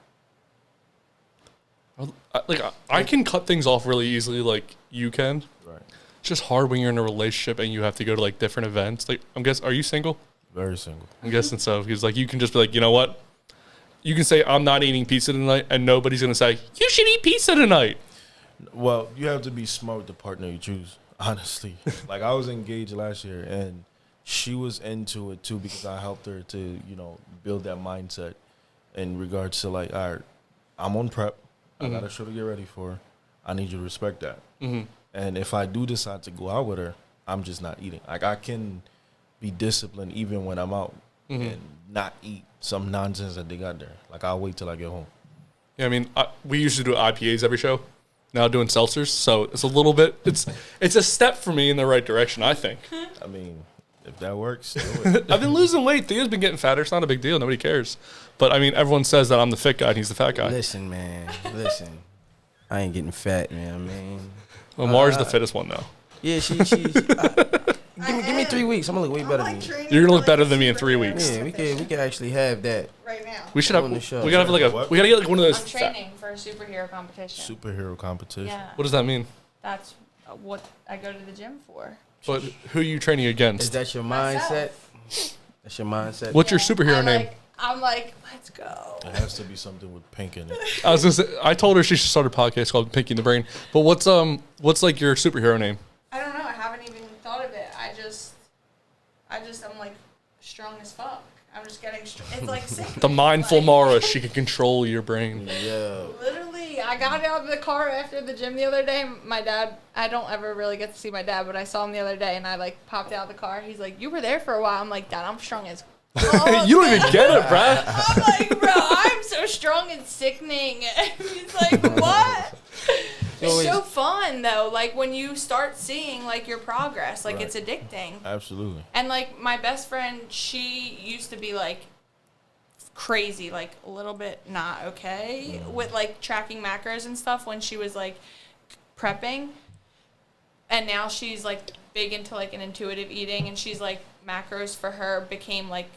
I can cut things off really easily like you can. Right. It's just hard when you're in a relationship and you have to go to, like, different events. Like, are you single? Very single. I'm guessing so, because, like, you can just be like, you know what? You can say, I'm not eating pizza tonight, and nobody's going to say, you should eat pizza tonight. Well, you have to be smart with the partner you choose, honestly. Like, I was engaged last year, and she was into it, too, because I helped her to, you know, build that mindset in regards to, like, all right, I'm on prep. I got a show to get ready for. I need you to respect that. And if I do decide to go out with her, I'm just not eating. Like, I can be disciplined even when I'm out and not eat some nonsense that they got there. Like, I'll wait till I get home. Yeah, I mean, we used to do IPAs every show. Now doing seltzers, so it's a little bit. It's a step for me in the right direction, I think. I mean, if that works, do it. I've been losing weight. Theo's been getting fatter. It's not a big deal. Nobody cares. But I mean, everyone says that I'm the fit guy and he's the fat guy. Listen, man. Listen. I ain't getting fat, man. I mean, well, Maura's the fittest one now. yeah, she's. Give me 3 weeks. I'm gonna look way better than you. You're gonna look better than me in 3 weeks. Yeah, we could actually have that. Right now. We should have. On the show. We gotta have like we gotta get like one of those. I'm training for a superhero competition. Superhero competition. Yeah. What does that mean? That's what I go to the gym for. But who are you training against? Is that your mindset? Myself. That's your mindset. What's your superhero name? I'm like, let's go. It has to be something with pink in it. I was gonna say, I told her she should start a podcast called Pinky in the Brain. But what's like your superhero name? I don't know. I haven't even thought of it. I'm like strong as fuck. I'm just getting strong. It's like sick. The mindful Maura. She can control your brain. Yeah. Literally, I got out of the car after the gym the other day. My dad, I don't ever really get to see my dad, but I saw him the other day, and I like popped out of the car. He's like, "You were there for a while." I'm like, "Dad, I'm strong as." You don't even get it, bruh. I'm like, bro, I'm so strong and sickening. He's like, what? It's so fun though. Like when you start seeing like your progress, like it's addicting. Absolutely. And like my best friend, she used to be like crazy, like a little bit not okay with like tracking macros and stuff when she was like prepping. And now she's like big into like an intuitive eating, and she's like macros for her became like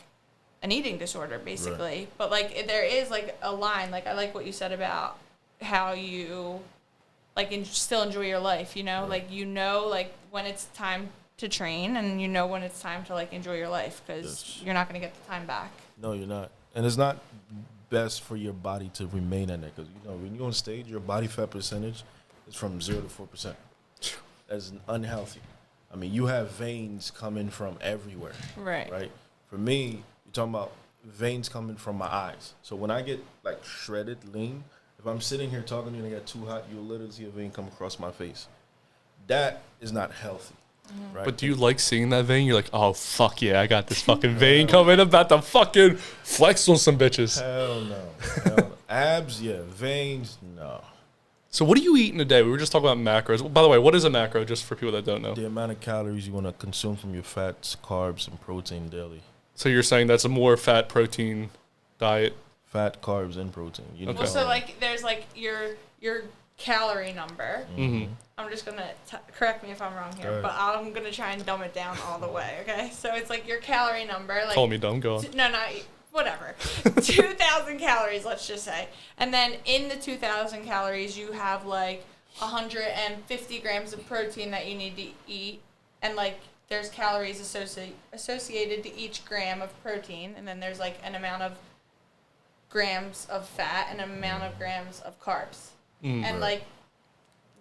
an eating disorder basically. Right. But like there is like a line. Like I like what you said about how you like still enjoy your life, you know? Right. Like you know like when it's time to train, and you know when it's time to like enjoy your life, because you're not going to get the time back. No, you're not. And it's not best for your body to remain at that, because you know when you're on stage, your body fat percentage is from 0 to 4%. that's unhealthy. I mean, you have veins coming from everywhere. Right. Right. For me, you're talking about veins coming from my eyes. So when I get like shredded, lean, if I'm sitting here talking to you and I get too hot, you'll literally see a vein come across my face. That is not healthy. Right? But do you like seeing that vein? You're like, oh, fuck yeah, I got this fucking vein coming. I'm about to fucking flex on some bitches. Hell no. Hell no. Abs, yeah. Veins, no. So what do you eat in a day? We were just talking about macros. By the way, what is a macro, just for people that don't know? The amount of calories you want to consume from your fats, carbs, and protein daily. So you're saying that's a more fat protein diet? Fat, carbs, and protein. You Well, so like there's like your calorie number. Mm-hmm. I'm just gonna correct me if I'm wrong here, but I'm gonna try and dumb it down all the way. Okay, so it's like your calorie number. Like, Call me dumb. Go on. No, whatever. 2,000 calories, let's just say, and then in the 2,000 calories you have like 150 grams of protein that you need to eat, and like there's calories associated to each gram of protein, and then there's like an amount of grams of fat and an amount of grams of carbs. And like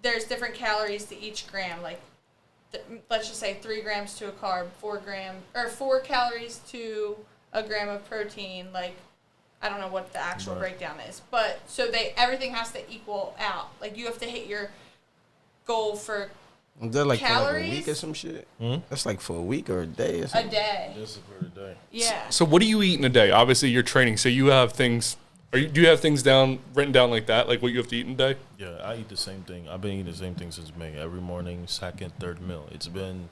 there's different calories to each gram, like let's just say 3 grams to a carb, 4 calories to a gram of protein. Like I don't know what the actual breakdown is, but so everything has to equal out. Like you have to hit your goal for Is that like calories? for like a week or some shit? That's like for a week or a day or a something? day. This is for a day. Yeah. So what do you eat in a day? Obviously, you're training, so you have things. Do you have things written down like that, like what you have to eat in a day? Yeah, I eat the same thing. I've been eating the same thing since May. Every morning, second, third meal. It's been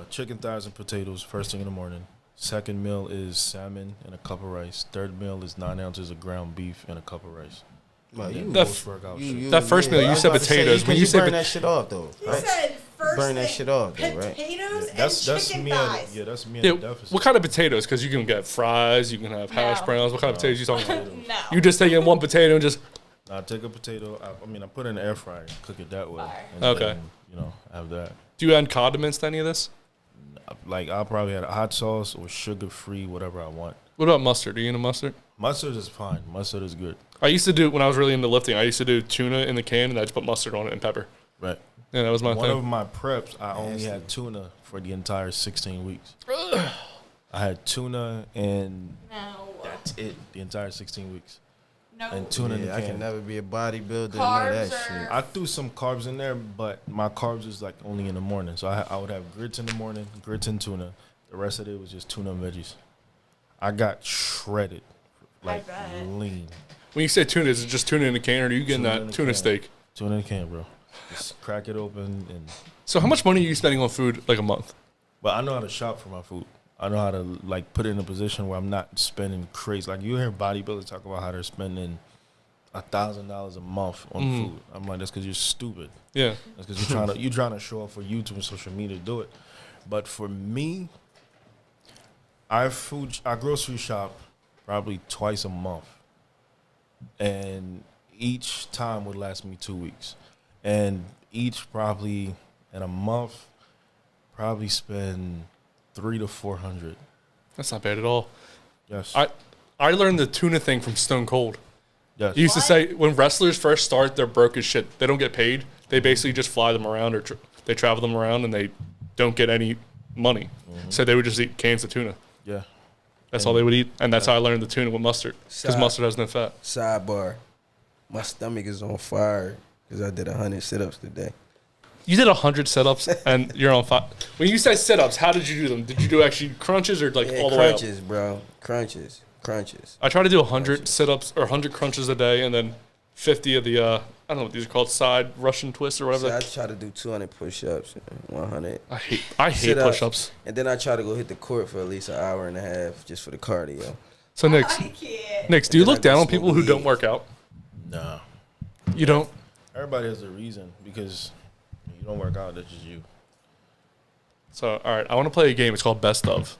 chicken thighs and potatoes first thing in the morning. Second meal is salmon and a cup of rice. Third meal is 9 ounces of ground beef and a cup of rice. Well, That first meal, you said potatoes. When you say burn that shit off though, You right? said first Burn that thing, shit off though, right? potatoes That's and chicken me. thighs. That's me. Yeah, At a deficit. what kind of potatoes? Because you can get fries, you can have hash No. browns. What kind of potatoes you talking about? No. You just take in one potato and just I take a potato. I put it in the air fryer, cook it that way. Fire. And Okay. then, have that. do you add condiments to any of this? Like I'll probably add a hot sauce or sugar free, whatever I want. What about mustard? Do you eat a mustard? Mustard is fine. Mustard is good. I used to do when I was really into lifting. I used to do tuna in the can and I just put mustard on it and pepper. Right. Yeah, that was my One thing. of my preps, I only had tuna for the entire 16 weeks. I had tuna and No. that's it. The entire 16 weeks. No. And tuna in the Yeah, I can. can never be a bodybuilder. None Carbs of that are- shit. I threw some carbs in there, but my carbs is like only in the morning. So I would have grits in the morning, grits and tuna. The rest of it was just tuna and veggies. I got shredded, like bet. lean. When you say tuna, is it just tuna in a can or are you getting Tuna in that a tuna can. steak? Tuna in a can, bro. Just crack it open and. So how much money are you spending on food like a month? But I know how to shop for my food. I know how to like put it in a position where I'm not spending crazy. Like you hear bodybuilders talk about how they're spending $1,000 a month on food. I'm like, that's because you're stupid. Yeah. That's because you're trying to show up for YouTube and social media to do it. But for me, I grocery shop probably twice a month, and each time would last me 2 weeks, and each probably in a month probably spend $300 to $400. That's not bad at all. Yes. I learned the tuna thing from Stone Cold. Yes. He used to say when wrestlers first start, they're broke as shit. They don't get paid. They basically just fly them around or they travel them around and they don't get any money. So they would just eat cans of tuna. Yeah. That's all they would eat. And that's how I learned the tuna with mustard. Because mustard has no fat. Sidebar. My stomach is on fire because I did 100 sit-ups today. You did 100 sit-ups and you're on fire. When you say sit-ups, how did you do them? Did you do actually crunches or like Yeah, all the way up? crunches, bro. Crunches. I try to do 100 sit-ups or 100 crunches a day and then 50 of the, I don't know what these are called, side Russian twists or whatever. So I try to do 200 push-ups, 100. I hate sit-ups, push-ups. And then I try to go hit the court for at least an hour and a half just for the cardio. So Nix, I can't. Nix, do you And then look I go down on smoke people who don't weed. work out? No. You don't? Everybody has a reason because you don't work out. That's just you. So, all right, I want to play a game. It's called Best Of.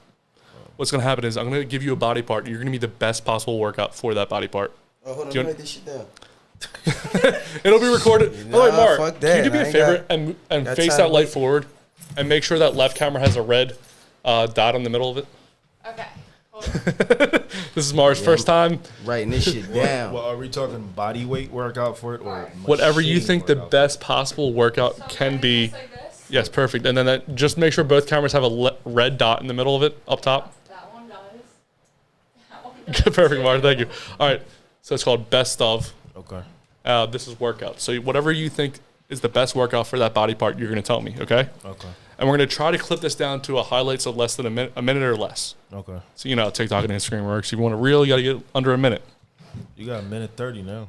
What's going to happen is I'm going to give you a body part, and you're going to be the best possible workout for that body part. Oh, hold on, Do you- write this shit down. It'll be recorded. By the way, Nah, Mark, fuck can that. you do me I a ain't favor got- and got face time that to light wait. forward and make sure that left camera has a red dot in the middle of it? Okay. Hold This is Maura's first time. Writing this shit down. Well, are we talking body weight workout for it or Whatever you machine think the workout? best possible workout can be. Yes, perfect. And then just make sure both cameras have a red dot in the middle of it, up top. That one does. That one does. Perfect, Maura. Thank you. All right. So it's called best of. Okay. This is workout. So whatever you think is the best workout for that body part, you're going to tell me, okay? Okay. And we're going to try to clip this down to a highlights of less than a minute or less. Okay. So you know how TikTok and Instagram works. If you want to reel, you got to get under a minute. You got a minute 30 now.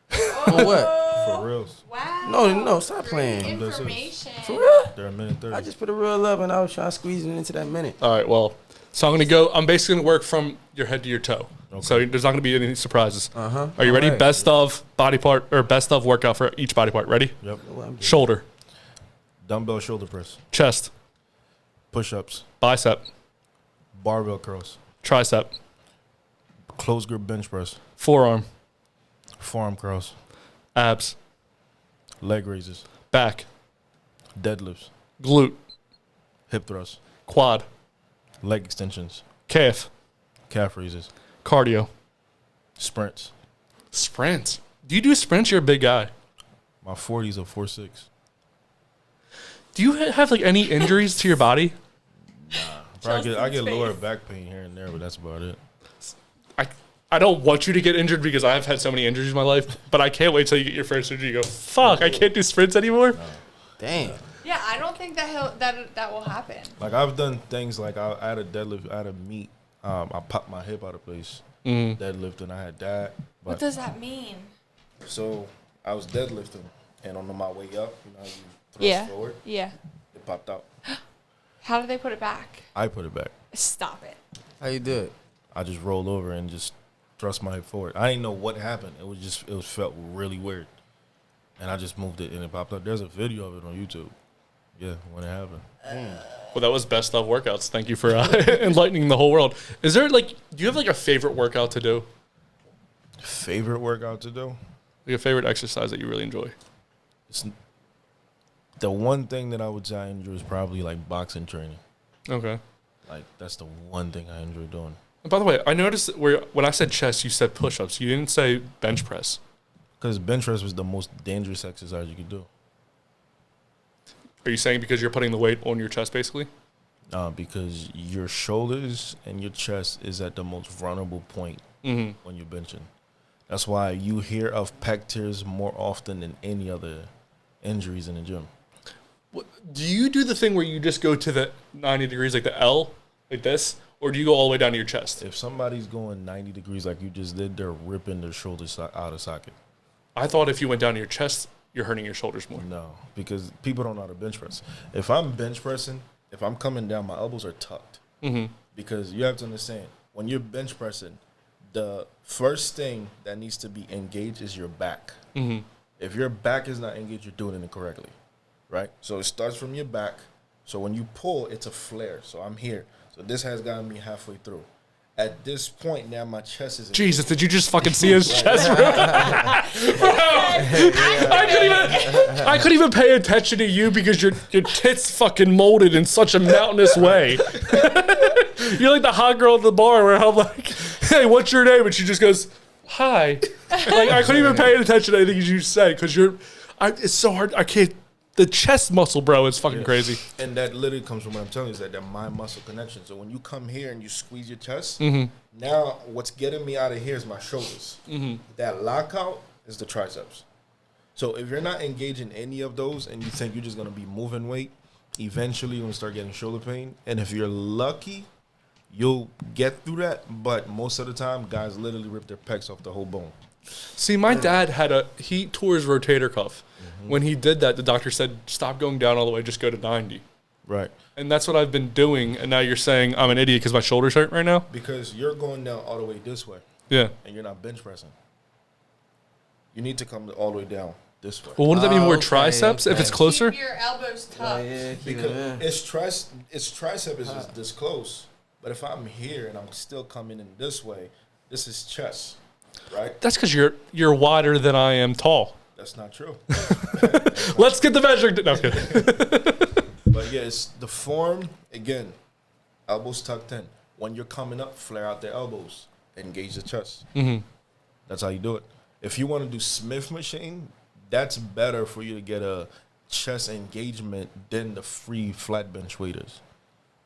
For what? For reals. Wow. No, stop playing. Information. For real? They're a minute 30. I just put a real up and I was trying to squeeze it into that minute. All right, well, so I'm basically going to work from your head to your toe. Okay. So there's not going to be any surprises. Uh-huh. Are you ready? All right. Best of body part or best of workout for each body part. Ready? Yep. Shoulder, Dumbbell shoulder press. chest, Push-ups. bicep, Barbell curls. tricep, Close grip bench press. forearm, Forearm curls. abs, Leg raises. back, Deadlifts. glute, Hip thrusts. quad, Leg extensions. calf, Calf raises. cardio, Sprints. sprints. Do you do sprints? You're a big guy. My 40's a 4.6. Do you have like any injuries to your body? I get face. lower back pain here and there, but that's about it. I don't want you to get injured because I've had so many injuries in my life, but I can't wait till you get your first injury. You go, fuck, I can't do sprints anymore. Damn. Yeah, I don't think that will happen. Like I've done things like I had a deadlift, I had a meet. I popped my hip out of place. Deadlift and I had that. What But does that mean? so I was deadlifting and on my way up, you know, you thrust forward, Yeah. it popped out. How did they put it back? I put it back. Stop it. How you do it? I just rolled over and just thrust my hip forward. I didn't know what happened. It felt really weird. And I just moved it and it popped up. There's a video of it on YouTube. Yeah, when it happened. Well, that was best of workouts. Thank you for enlightening the whole world. Is there do you have like a favorite workout to do? Favorite workout to do? Like a favorite exercise that you really enjoy? It's, the one thing that I would say I enjoy is probably like boxing training. Okay. Like that's the one thing I enjoy doing. And by the way, I noticed when I said chest, you said push-ups. You didn't say bench press. Because bench press was the most dangerous exercise you could do. Are you saying because you're putting the weight on your chest, basically? Because your shoulders and your chest is at the most vulnerable point when you're benching. That's why you hear of pec tears more often than any other injuries in the gym. Do you do the thing where you just go to the 90 degrees, like the L, like this? Or do you go all the way down to your chest? If somebody's going 90 degrees like you just did, they're ripping their shoulders out of socket. I thought if you went down to your chest, you're hurting your shoulders more. No, because people don't know how to bench press. If I'm bench pressing, if I'm coming down, my elbows are tucked. Because you have to understand, when you're bench pressing, the first thing that needs to be engaged is your back. If your back is not engaged, you're doing it incorrectly, right? So it starts from your back. So when you pull, it's a flare. So I'm here. So this has gotten me halfway through. At this point now, my chest is... Jesus, did you just fucking see his chest, bro? I couldn't even pay attention to you because your tits fucking molded in such a mountainous way. You're like the hot girl at the bar where I'm like, hey, what's your name? And she just goes, hi. Like, I couldn't even pay attention to anything you said because it's so hard. I can't. The chest muscle, bro, is fucking crazy. And that literally comes from what I'm telling you, is that mind-muscle connection. So when you come here and you squeeze your chest, now what's getting me out of here is my shoulders. That lockout is the triceps. So if you're not engaged in any of those and you think you're just going to be moving weight, eventually you're going to start getting shoulder pain. And if you're lucky, you'll get through that. But most of the time, guys literally rip their pecs off the whole bone. See, my dad he tore his rotator cuff. When he did that, the doctor said, stop going down all the way, just go to 90. Right. And that's what I've been doing. And now you're saying I'm an idiot because my shoulders hurt right now? Because you're going down all the way this way. Yeah. And you're not bench pressing. You need to come all the way down this way. Well, wouldn't that be more Okay, triceps if okay. it's closer? Keep your elbows tucked. Because its tricep is just this close. But if I'm here and I'm still coming in this way, this is chest, right? That's because you're wider than I am tall. That's not true. Let's get the measuring. No, I'm kidding. But yeah, it's the form, again, elbows tucked in. when you're coming up, flare out the elbows, engage the chest. That's how you do it. If you want to do Smith machine, that's better for you to get a chest engagement than the free flat bench waiters.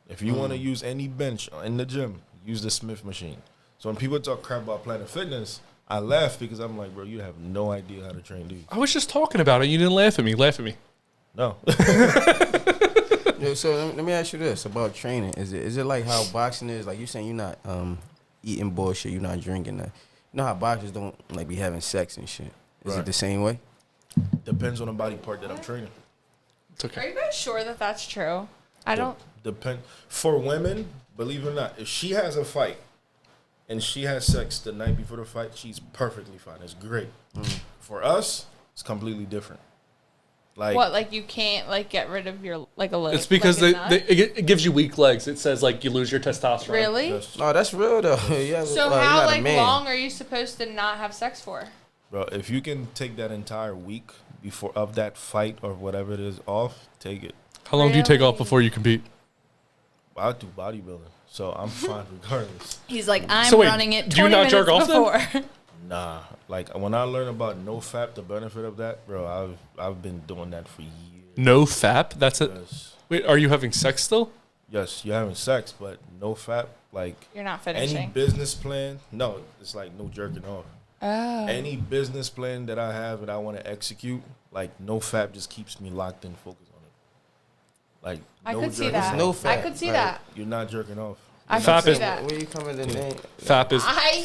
If you want to use any bench in the gym, use the Smith machine. So when people talk crap about Planet Fitness, I laugh because I'm like, bro, you have no idea how to train these. I was just talking about it. You didn't laugh at me. Laugh at me. No. Yo, so let me ask you this about training. Is it like how boxing is? Like you saying you're not eating bullshit, you're not drinking that. You know how boxers don't like be having sex and shit. Is it the same way? Depends on the body part that I'm training. It's okay. Are you guys sure that that's true? I don't. For women, believe it or not, if she has a fight and she has sex the night before the fight, she's perfectly fine. It's great. For us, it's completely different. Like What, like you can't like get rid of your like a leg? It's because like a nut? it gives you weak legs. It says like you lose your testosterone. Really? No, that's real though. Yeah. So how like long are you supposed to not have sex for? Bro, if you can take that entire week before of that fight or whatever it is off, take it. How long do you take off Really? before you compete? I do bodybuilding, so I'm fine regardless. He's like, I'm So wait, running it do you 20 not jerk minutes off then? before. Nah, like when I learned about no fap, the benefit of that, bro, I've been doing that for years. No fap? That's it? Yes, Wait, are you having sex still? yes, you're having sex, but no fap. Like You're not any finishing. business plan, no, it's like no jerking off. Oh. Any business plan that I have that I want to execute, like no fap just keeps me locked in, focused on it. Like I no could see jerking that. off. No I fat, could see right. that. You're not jerking off. I Fap could see is- that. Where you coming in name? Fap is... I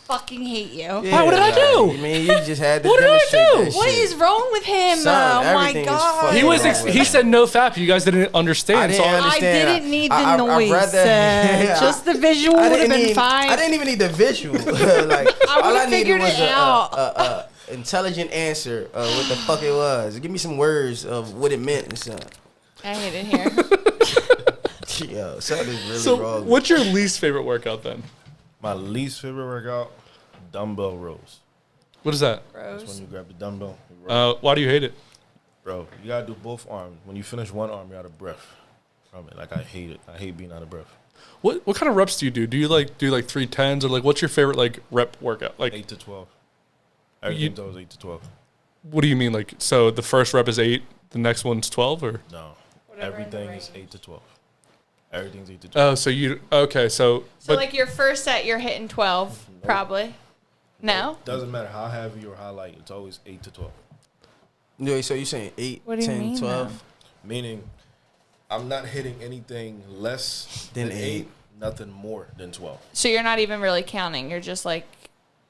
fucking hate you. Why, what did I do? I mean, you just had to What did I demonstrate do? that What shit. is wrong with him? Son, Oh my everything is god. fucking He was. wrong with He him. said no fap. You guys didn't understand. I didn't so understand. I didn't need the I'd noise. rather- Just the visual would have been fine. I didn't even need the visual. Like all I would've needed figured was it out. a intelligent answer of what the fuck it was. Give me some words of what it meant and stuff. I hate it here. Yo, something is really So, wrong. what's your least favorite workout then? My least favorite workout, dumbbell rows. What is that? That's when you grab the dumbbell. You row. Why do you hate it? Bro, you gotta do both arms. When you finish one arm, you're out of breath from it. Like I hate it. I hate being out of breath. What kind of reps do you do? Do you do 310s or like what's your favorite like rep workout? Like 8 to 12. Everything's always 8 to 12. what do you mean? Like so the first rep is 8, the next one's 12 or? No, Whatever in the everything is range. 8 to 12. Everything's 8 to 12. Oh, so you okay? So So like your first set, you're hitting 12, probably. No. Doesn't matter how heavy or how light. It's always 8 to 12. Yo, so you saying 8, What do you 10, mean, 12? Meaning, I'm not hitting anything less Than than 8, eight. nothing more than 12. So you're not even really counting. You're just like,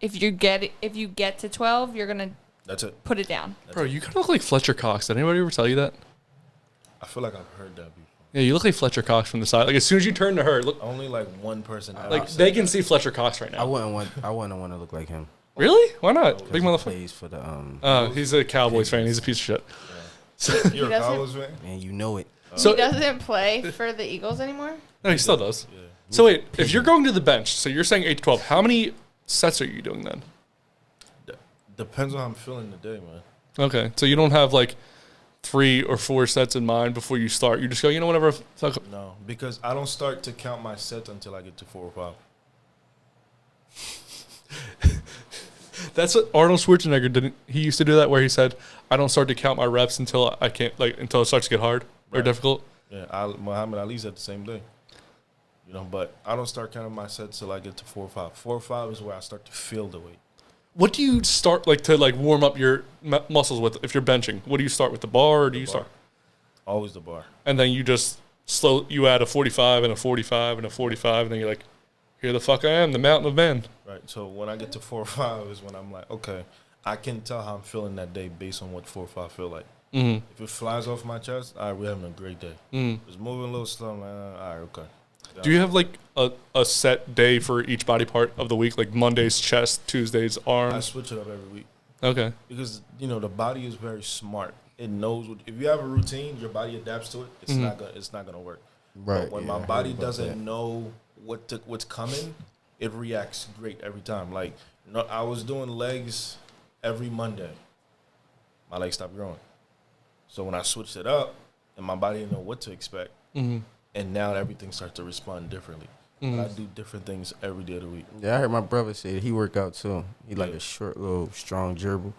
if you get to 12, you're gonna That's it. put it down. bro, you kind of look like Fletcher Cox. Did anybody ever tell you that? I feel like I've heard that before. Yeah, you look like Fletcher Cox from the side. Like as soon as you turn to her, look Only like one person. ever like said they that. can see Fletcher Cox right I now. wouldn't want to look like him. Really? Why not? Big He motherfucker. plays for the He's a Cowboys fan. He's a piece of shit. You're a doesn't- Cowboys fan? man, you know it. So He doesn't play for the Eagles anymore. no, he still does. So wait, if you're going to the bench, so you're saying 8 to 12. How many sets are you doing then? Depends on how I'm feeling today, man. Okay, so you don't have like 3 or 4 sets in mind before you start. You just go, you know, whatever. Fuck. No, because I don't start to count my sets until I get to 4 or 5. That's what Arnold Schwarzenegger did. He used to do that where he said, "I don't start to count my reps until I can't until it starts to get hard or Right. difficult." Yeah, Muhammad Ali said the same thing. You know, but I don't start counting my sets till I get to 4 or 5. 4 or 5 is where I start to feel the weight. What do you start to warm up your muscles with if you're benching? What do you start with, the bar or do you start? Always the bar. And then you just you add a 45 and a 45 and a 45 and then you're like, here the fuck I am, the mountain of men. Right. So when I get to 4 or 5 is when I'm like, okay, I can tell how I'm feeling that day based on what 4 or 5 feel like. Mm-hmm. If it flies off my chest, all right, we're having a great day. Mm-hmm. It's moving a little slow, I'm like, all right, okay. Do you have like a set day for each body part of the week? Like Mondays chest, Tuesdays I arms? switch it up every week Okay. because, you know, the body is very smart. It knows if you have a routine, your body adapts to it. It's not gonna work. Right. But when yeah, I my heard body about doesn't that. know what's coming, it reacts great every time. Like, no, I was doing legs every Monday. My legs stopped growing. So when I switched it up, and my body didn't know what to expect, Mm-hmm. and now everything starts to respond differently. But I do different things every day of the week. Yeah, I heard my brother say that he work out too. He like a short, little, strong gerbil.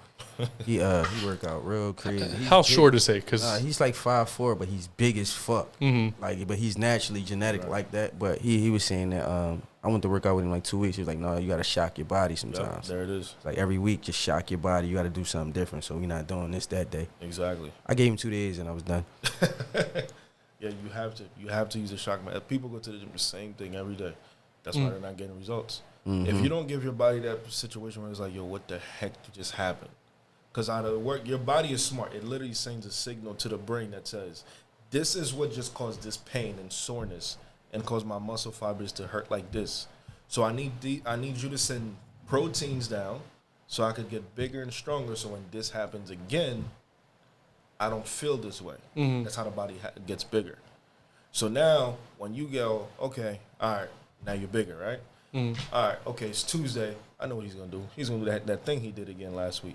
He work out real crazy. How short is he? Because he's like 5'4", but he's big as fuck. Like, but he's naturally genetic like that. But he was saying that I went to work out with him like 2 weeks. He was like, no, you got to shock your body sometimes. There it is. Like every week, just shock your body. You got to do something different. So we're not doing this that day. Exactly. I gave him 2 days and I was done. Yeah, you have to use a shock. People go to the gym the same thing every day. That's why they're not getting results. If you don't give your body that situation where it's like, yo, what the heck just happened? Because out of the work, your body is smart. It literally sends a signal to the brain that says, this is what just caused this pain and soreness and caused my muscle fibers to hurt like this. So I need you to send proteins down so I could get bigger and stronger. So when this happens again, I don't feel this way. That's how the body gets bigger. So now when you go, okay, all right, now you're bigger, right? All right, okay, it's Tuesday. I know what he's going to do. He's going to do that thing he did again last week.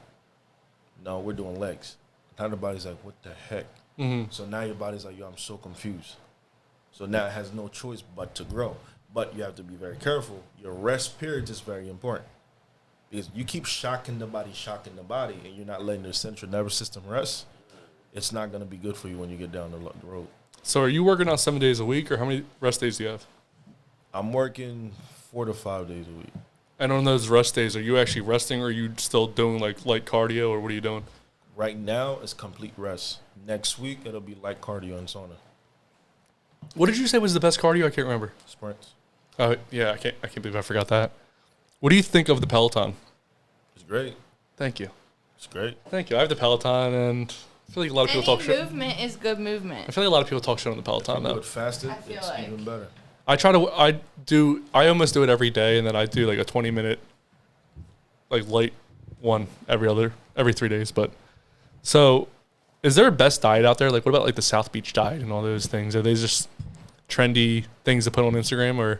No, we're doing legs. Now the body's like, what the heck? So now your body's like, yo, I'm so confused. So now it has no choice but to grow. But you have to be very careful. Your rest period is very important. Because you keep shocking the body, and you're not letting the central nervous system rest, it's not going to be good for you when you get down the road. So are you working out 7 days a week, or how many rest days do you have? I'm working 4 to 5 days a week. And on those rest days, are you actually resting, or are you still doing like light cardio, or what are you doing? Right now, it's complete rest. Next week, it'll be light cardio and sauna. What did you say was the best cardio? I can't remember. Sprints. Oh yeah, I can't believe I forgot that. What do you think of the Peloton? It's great. Thank you. It's great. Thank you. I have the Peloton, and I feel like a lot of people talk shit. Movement is good movement. I feel like a lot of people talk shit on the Peloton, Do though. it fasted, I feel it's like- even better. I almost do it every day, and then I do like a 20-minute, like light one every 3 days. But so, is there a best diet out there? Like, what about like the South Beach diet and all those things? Are they just trendy things to put on Instagram, or?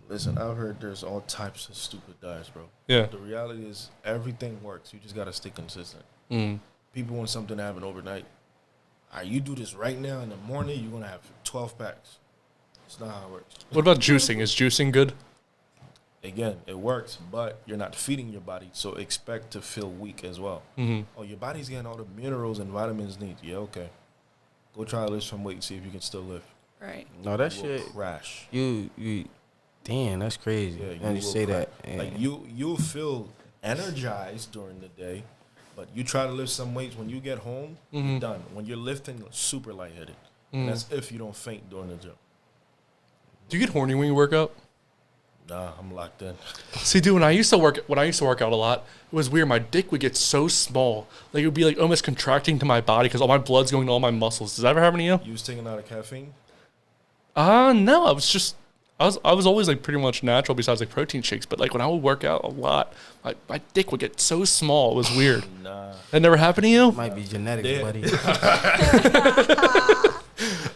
Listen, I've heard there's all types of stupid diets, bro. Yeah. The reality is everything works. You just got to stay consistent. People want something to happen overnight. All right, you do this right now in the morning, you're going to have 12 packs. It's not how it works. What about juicing? Is juicing good? Again, it works, but you're not feeding your body, so expect to feel weak as well. Oh, your body's getting all the minerals and vitamins it needs. Yeah, okay. Go try to lift some weight and see if you can still lift. Right. No, that You will shit. crash. You. Damn, that's crazy. Yeah, And you will say crash. that. Like you'll feel energized during the day, but you try to lift some weights when you get home, you're done. When you're lifting, super lightheaded. And that's if you don't faint during the gym. Do you get horny when you work out? Nah, I'm locked in. See, dude, when I used to work out a lot, it was weird. My dick would get so small, like it would be like almost contracting to my body because all my blood's going to all my muscles. Does that ever happen to you? You was taking out of caffeine? No, I was always like pretty much natural besides like protein shakes. But like when I would work out a lot, my dick would get so small. It was weird. Nah. That never happened to you? Might be genetics, Yeah. buddy.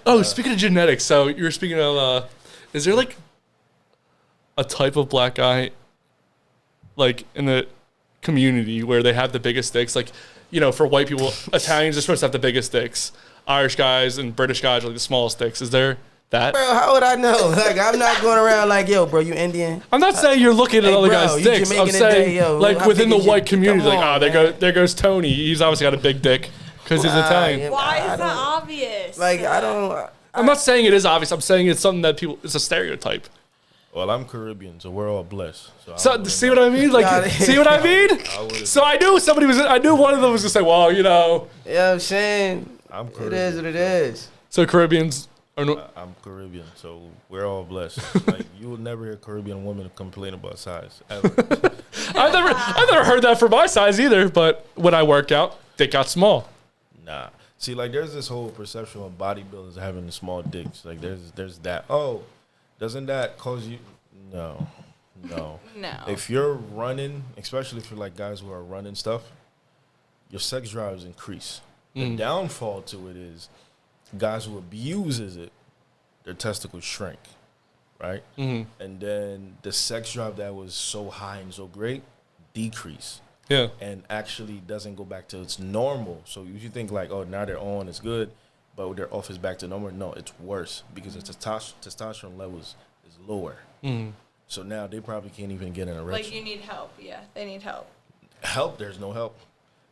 Oh, speaking of genetics, so you were speaking of, is there like a type of black guy, like in the community where they have the biggest dicks? Like, you know, for white people, Italians are supposed to have the biggest dicks. Irish guys and British guys are like the smallest dicks. Is there that? Bro, how would I know? Like, I'm not going around like, yo, bro, you Indian? I'm not saying you're looking at Hey, other bro, guys' you dicks. I'm Jamaican saying, today, yo, like, how within big the is your- white community, Come like, on, there goes Tony. He's obviously got a big dick because he's Italian. Yeah, Why I is that don't- obvious? Like, I don't. I'm not saying it is obvious. I'm saying it's something that it's a stereotype. Well, I'm Caribbean, so we're all blessed. So So see what I mean? Like, Nah, see what I mean? would've- So I knew one of them was gonna say, well, you know. You know what I'm saying? I'm It Caribbean. is what it is. So Caribbeans are no. I'm Caribbean, so we're all blessed. Like you will never hear a Caribbean woman complain about size ever. I've never heard that for my size either. But when I work out, dick got small. Nah. See, like there's this whole perception of bodybuilders having small dicks. Like there's that. Oh, doesn't that cause you? No. No. If you're running, especially if you're like guys who are running stuff, your sex drives increase. The downfall to it is guys who abuses it, their testicles shrink, right? And then the sex drive that was so high and so great decrease. Yeah. And actually doesn't go back to its normal. So you think like, oh, now they're on, it's good, but they're off, it's back to normal. No, it's worse because the testosterone levels is is lower. So now they probably can't even get an erection. Like, you need help. Yeah, they need help. Help? There's no help.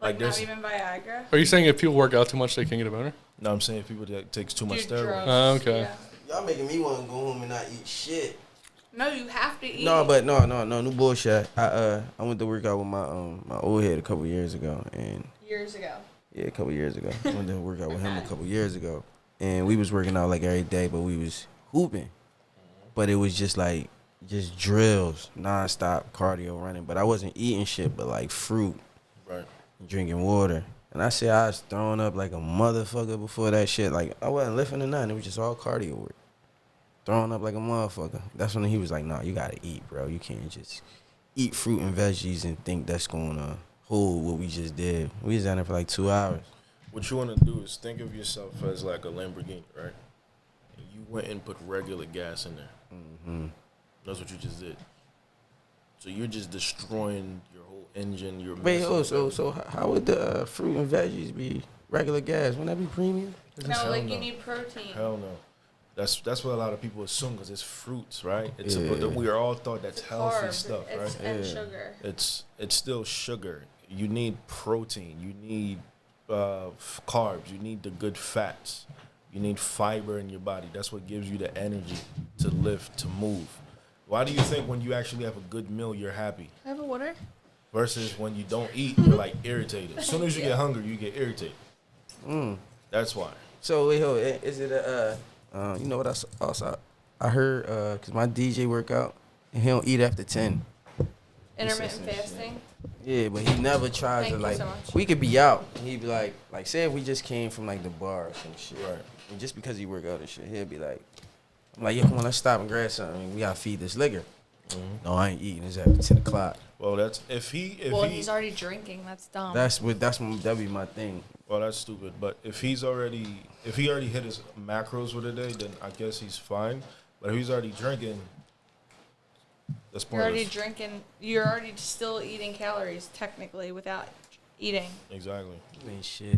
Like there's not even Viagra? Are you saying if people work out too much, they can't get a boner? No, I'm saying people that takes too much Do steroids. drugs. Oh, okay. Yeah. Y'all making me want to go home and not eat shit. No, you have to eat. No, bullshit. I went to work out with my old head a couple years ago, and Years ago. yeah, a couple years ago. I went to work out with him a couple years ago, and we was working out like every day, but we was hooping, but it was just like drills, nonstop cardio running. But I wasn't eating shit, but like fruit, Right. drinking water. And I said I was throwing up like a motherfucker before that shit. Like I wasn't lifting or nothing. It was just all cardio work. Throwing up like a motherfucker. That's when he was like, "Nah, you gotta eat, bro. You can't just eat fruit and veggies and think that's gonna hold what we just did." We was down there for like 2 hours. What you want to do is think of yourself as like a Lamborghini, right? And you went and put regular gas in there. Mm-hmm. That's what you just did. So you're just destroying your whole engine. Your Wait, so how would the fruit and veggies be regular gas? Wouldn't that be premium? No, like no. you need protein. Hell no. That's what a lot of people assume because it's fruits, right? It's Yeah. We are all thought that's It's healthy carb, stuff, it's, right? and Yeah. sugar. It's still sugar. You need protein. You need carbs. You need the good fats. You need fiber in your body. That's what gives you the energy to lift, to move. Why do you think when you actually have a good meal, you're happy? I have a water. Versus when you don't eat, you're like irritated. As soon as you get hungry, you get irritated. That's why. So wait, hold. Is it you know what I heard? Cause my DJ work out and he don't eat after 10. Intermittent fasting. Yeah, but he never tries Thank to you like. so much. We could be out and he'd be like say if we just came from like the bar or some shit. Right. And just because he work out and shit, he'll be like, I'm like, yo, come on, let's stop and grab something. We gotta feed this liquor. No, I ain't eating. It's after 10 o'clock. Well, that's if he He's already drinking. That's dumb. That'd be my thing. well, that's stupid. But if he already hit his macros for the day, then I guess he's fine. But if he's already drinking, that's You're already pointless. drinking. You're already still eating calories technically without eating. Exactly. I mean, shit.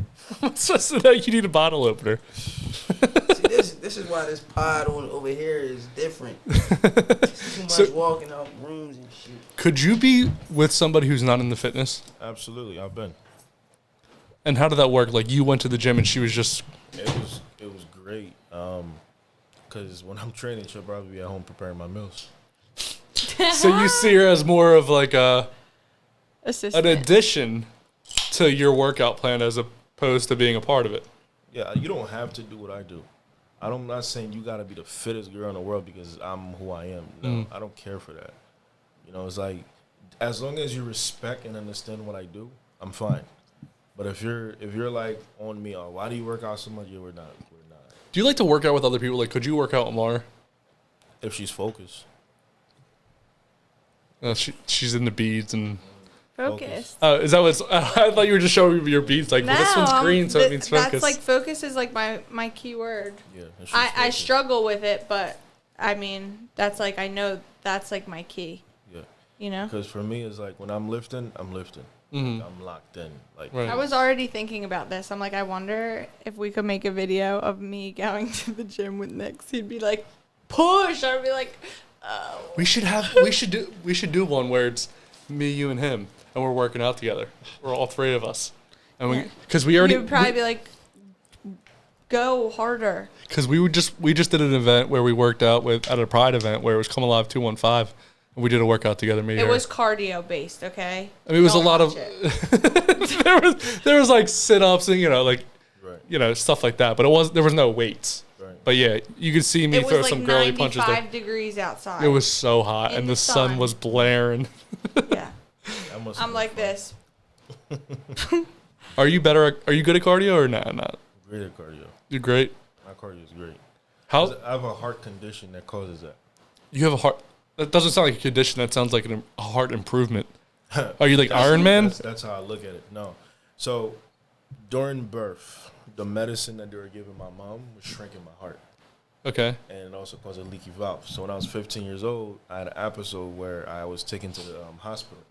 So now you need a bottle opener. See, this is why this pod over here is different. Too much So- walking out rooms and shit. Could you be with somebody who's not in the fitness? Absolutely, I've been. And how did that work? Like you went to the gym and she was just It was great. Because when I'm training, she'll probably be at home preparing my meals. so you see her as more of like an Assistant. addition to your workout plan as opposed to being a part of it. Yeah, you don't have to do what I do. I'm not saying you got to be the fittest girl in the world because I'm who I am. No, I don't care for that. You know, it's like as long as you respect and understand what I do, I'm fine. But if you're like on me, oh, why do you work out so much? Yeah, we're not. Do you like to work out with other people? Like, could you work out with Maura? If she's focused. She's in the beads and. Focus. Is that what's? I thought you were just showing me your beads. Like, well, this one's green, so it means focus. That's like focus is like my key word. Yeah. if she's I focused. struggle with it, but I mean that's like I know that's like my key. Yeah. You know. Because for me, it's like when I'm lifting, I'm lifting. Mhm. Like, I'm locked in. Like Right. I was already thinking about this. I'm like, I wonder if we could make a video of me going to the gym with Nix. He'd be like, push. I'd be like, oh. We should do one where it's me, you, and him, and we're working out together. We're all three of us, and because we already He would probably be like, go harder. because we just did an event where we worked out at a Pride event where it was Come Alive 215, and we did a workout together. Me, It her. was cardio based, okay? I mean, it was Don't a lot of watch it. there was like sit ups and right. stuff like that, but there was no weights. Right. But yeah, you could see me It was throw like some girly punches 95 there. degrees outside. It was so hot, In and the the sun sun. was blaring. Yeah. That must have I'm been like fun. this. Are you good at cardio or not? Great at cardio. You're great. My cardio is great. How I have a heart condition that causes that. you have a heart? That doesn't sound like a condition. That sounds like a heart improvement. Are you like Iron Man? That's how I look at it. No. So during birth, the medicine that they were giving my mom was shrinking my heart. Okay. And it also caused a leaky valve. So when I was 15 years old, I had an episode where I was taken to the hospital.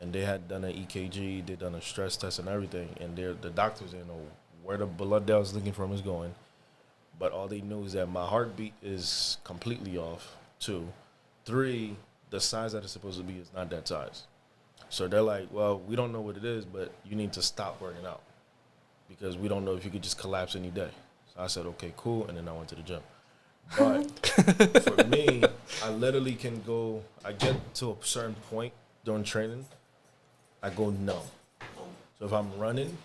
And they had done an EKG, they done a stress test and everything. And the doctors didn't know where the blood that was looking from is going. But all they knew is that my heartbeat is completely off 2. 3, the size that it's supposed to be is not that size. So they're like, well, we don't know what it is, but you need to stop working out because we don't know if you could just collapse any day. So I said, okay, cool. And then I went to the gym. But for me, I literally can go, I get to a certain point during training, I go numb. So if I'm running,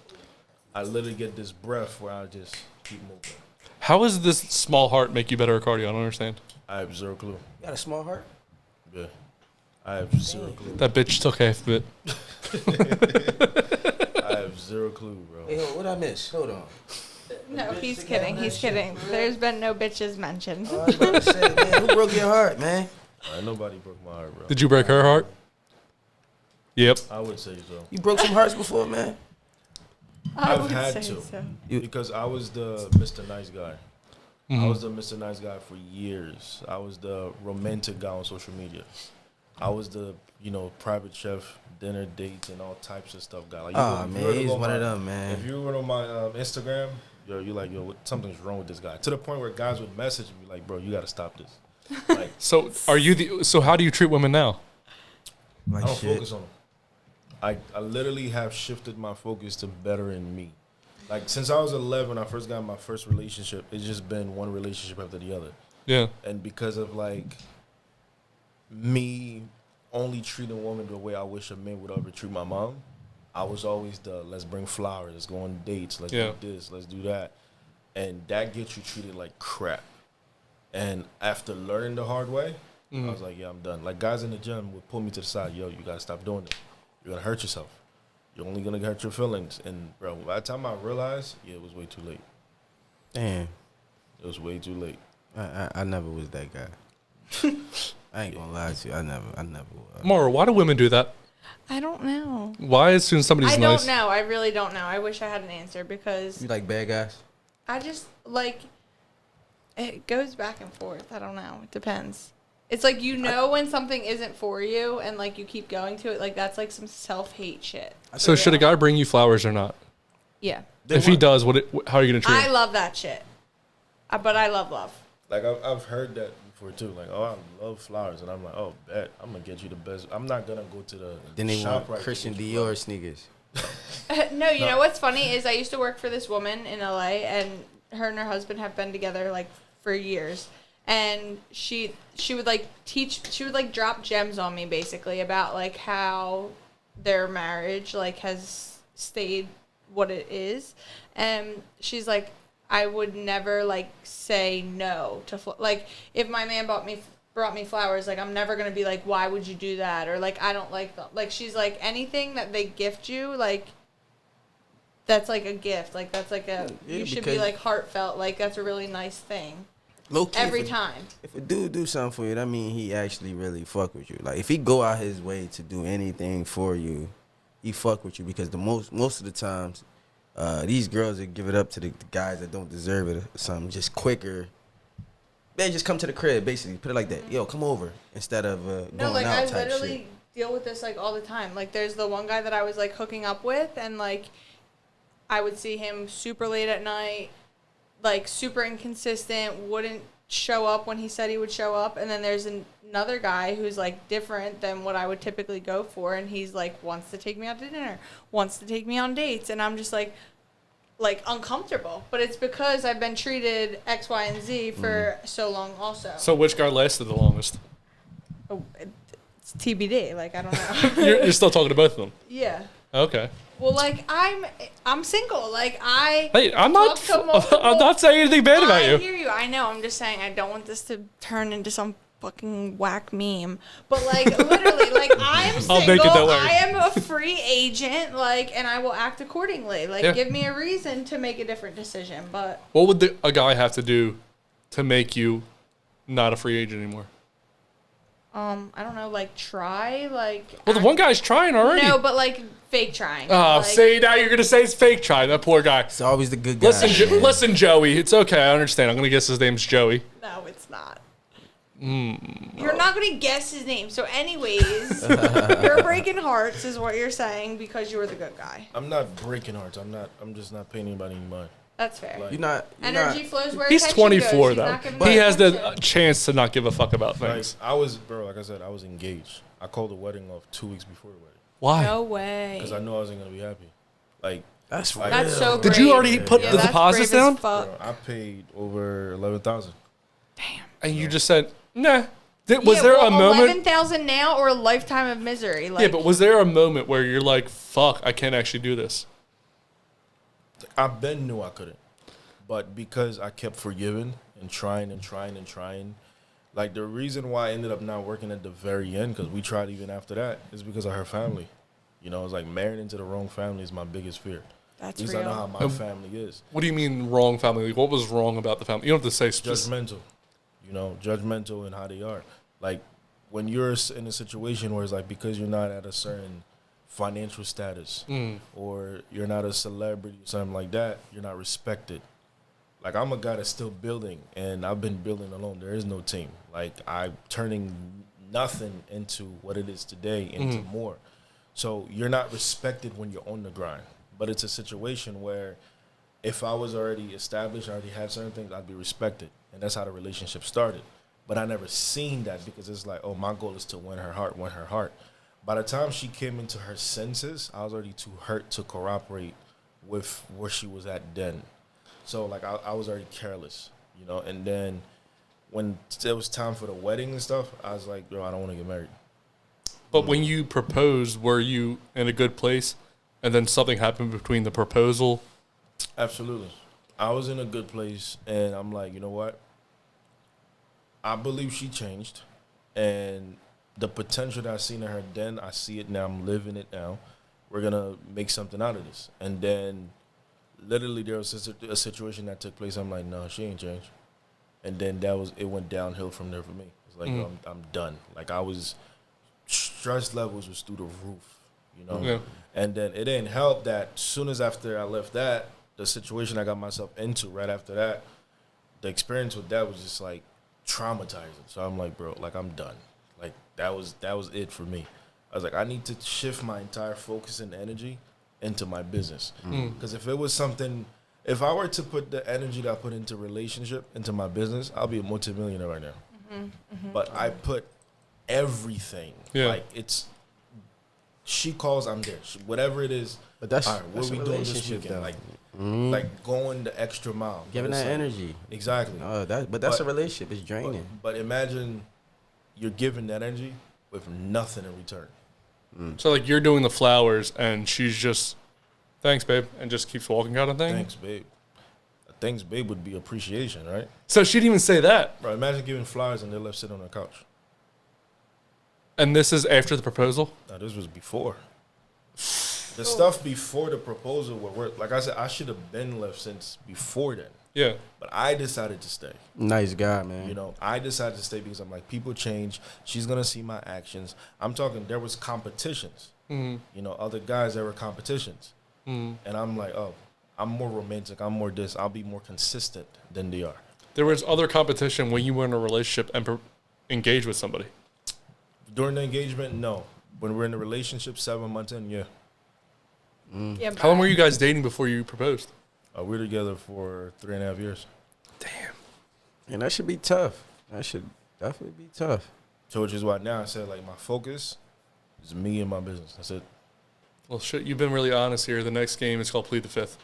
I literally get this breath where I just keep moving. How does this small heart make you better at cardio? I don't understand. I have zero clue. You got a small heart? Yeah. I have zero clue. That bitch took half of it. I have zero clue, bro. Hey, what I miss? Hold on. No, he's kidding. He's kidding. There's been no bitches mentioned. I was about to say, man, who broke your heart, man? Nobody broke my heart, bro. Did you break her heart? Yep. I would say so. You broke some hearts before, man? I've would had say to. so. Because I was the Mr. Nice Guy. I was the Mr. Nice Guy for years. I was the romantic guy on social media. I was the, private chef, dinner dates, and all types of stuff guy. Like, man, he's one of them, man. If you were on my Instagram, you're like, something's wrong with this guy. To the point where guys would message me like, bro, you got to stop this. Like, So how do you treat women now? Like I don't shit. focus on them. I literally have shifted my focus to bettering me. Like, since I was 11, when I first got my first relationship, it's just been one relationship after the other. Yeah. And because of, like, me only treating women the way I wish a man would ever treat my mom, I was always the, let's bring flowers, let's go on dates, let's do this, let's do that. And that gets you treated like crap. And after learning the hard way, I was like, yeah, I'm done. Like, guys in the gym would pull me to the side, yo, you got to stop doing it. You're going to hurt yourself. You're only going to hurt your feelings. And, bro, by the time I realized, it was way too late. Damn. It was way too late. I never was that guy. I ain't gonna lie to you. I never was. Maura, why do women do that? I don't know. Why as soon as somebody's I nice? don't know. I really don't know. I wish I had an answer because You like bad guys? I just like it goes back and forth. I don't know. It depends. It's like when something isn't for you and like you keep going to it. Like that's like some self-hate shit. So should a guy bring you flowers or not? Yeah. If he does, how are you gonna treat I him? love that shit. But I love. Like, I've heard that before, too. Like, oh, I love flowers. And I'm like, oh, bet. I'm going to get you the best. I'm not going to go to the Then they shop want Christian Dior sneakers. No, you know what's funny is I used to work for this woman in LA, and her and her husband have been together like for years. And she would like drop gems on me basically about like how their marriage like has stayed what it is. And she's like, I would never like say no to like if my man brought me flowers, like I'm never gonna be like, why would you do that, or like I don't like them. Like she's like, anything that they gift you, like that's like a gift, like that's like a you should be like heartfelt, like that's a really nice thing. Low-key, every time. If a dude do something for you, that mean he actually really fuck with you. Like if he go out his way to do anything for you, he fuck with you because the most of the times. These girls that give it up to the guys that don't deserve it or something, just quicker. Man, just come to the crib, basically. Put it like that. Yo, come over instead of going out I type literally shit. deal with this like all the time. Like there's the one guy that I was like hooking up with, and like I would see him super late at night, like super inconsistent, wouldn't show up when he said he would show up. And then there's another guy who's like different than what I would typically go for, and he's like wants to take me out to dinner, wants to take me on dates, and I'm just like uncomfortable. But it's because I've been treated X, Y, and Z for so long also. So which guy lasted the longest? Oh, it's TBD. Like I don't know. You're still talking to both of them. Yeah. Okay. Well, like I'm single. Like Hey, I'm not. talk to multiple- I'm not saying anything bad about I you. hear you. I know. I'm just saying I don't want this to turn into some fucking whack meme. But like literally, like I'm single. I'll make it that way. I am a free agent. Like, and I will act accordingly. Like, give me a reason to make a different decision. But What would a guy have to do to make you not a free agent anymore? I don't know. Like try. Like Well, the one guy's trying already. no, but like fake trying. Oh, like, see, now you're gonna say it's fake trying. That poor guy. It's always the good guy. Listen, Joey. It's okay. I understand. I'm gonna guess his name's Joey. No, it's not. You're not going to guess his name. So anyways, you're breaking hearts is what you're saying because you were the good guy. I'm not breaking hearts. I'm just not paying anybody any mind. That's fair. You're not. Energy flows where He's attention 24 goes. He's though. not giving He you has the attention. chance to not give a fuck about Like, things. like I said, I was engaged. I called the wedding off 2 weeks before the wedding Why? No way. because I knew I wasn't gonna be happy. Like, That's Like, That's so Did brave. you already put Yeah, the that's deposits brave as down? fuck. bro, I paid over 11,000. And you just said, nah. Was Yeah, there well, a moment? 11,000 now or a lifetime of misery? Like, Yeah, but was there a moment where you're like, fuck, I can't actually do this? I Ben knew I couldn't, but because I kept forgiving and trying and trying and trying, like the reason why I ended up not working at the very end, because we tried even after that, is because of her family. You know, it's like marrying into the wrong family is my biggest fear. that's Because I know real. how my family is. What do you mean wrong family? Like, what was wrong about the family? You don't have to say specific. Judgmental, judgmental in how they are. Like when you're in a situation where it's like because you're not at a certain financial status or you're not a celebrity or something like that, you're not respected. Like I'm a guy that's still building, and I've been building alone. There is no team. Like I'm turning nothing into what it is today into more. So you're not respected when you're on the grind. But it's a situation where if I was already established, I already had certain things, I'd be respected. And that's how the relationship started. But I never seen that because it's like, oh, my goal is to win her heart. By the time she came into her senses, I was already too hurt to cooperate with where she was at then. So, like, I was already careless, And then when it was time for the wedding and stuff, I was like, yo, I don't want to get married. But when you proposed, were you in a good place? And then something happened between the proposal? Absolutely. I was in a good place, and I'm like, you know what? I believe she changed, and the potential that I seen in her then, I see it now. I'm living it now. We're going to make something out of this. And then literally there was a situation that took place. I'm like, no, she ain't changed. And then it went downhill from there for me. It's like, I'm done. Like stress levels was through the roof, Yeah. And then it didn't help that soon as after I left that, the situation I got myself into right after that, the experience with that was just like traumatizing. So I'm like, bro, like I'm done. Like that was it for me. I was like, I need to shift my entire focus and energy into my business. Because if it was something, if I were to put the energy that I put into relationship into my business, I'll be a multimillionaire right now. But I put everything. Yeah. Like she calls, I'm there. Whatever it is. But that's all right, what that's are we a doing this relationship, weekend? though. Like going the extra mile. Giving But it's that like- energy. Exactly. But that's a relationship. It's draining. But imagine you're giving that energy with nothing in return. So, like, you're doing the flowers, and she's just, thanks, babe, and just keeps walking kind of thing? Thanks, babe. Thanks, babe would be appreciation, right? So she didn't even say that. Bro, imagine giving flowers and they're left sitting on the couch. And this is after the proposal? Now, this was before. The stuff before the proposal were worth, like I said, I should have been left since before then. Yeah. But I decided to stay. Nice guy, man. I decided to stay because I'm like, people change. She's going to see my actions. I'm talking, there was competitions. Other guys, there were competitions. And I'm like, oh, I'm more romantic. I'm more this. I'll be more consistent than they are. There was other competition when you were in a relationship and engaged with somebody. During the engagement, no. When we're in a relationship, 7 months in, yeah. Yeah, How long were you guys dating before you proposed? We were together for 3.5 years. Damn. And that should be tough. That should definitely be tough. So which is why now I said, like, my focus is me and my business. That's it. Well, shit, you've been really honest here. The next game is called Plead the Fifth.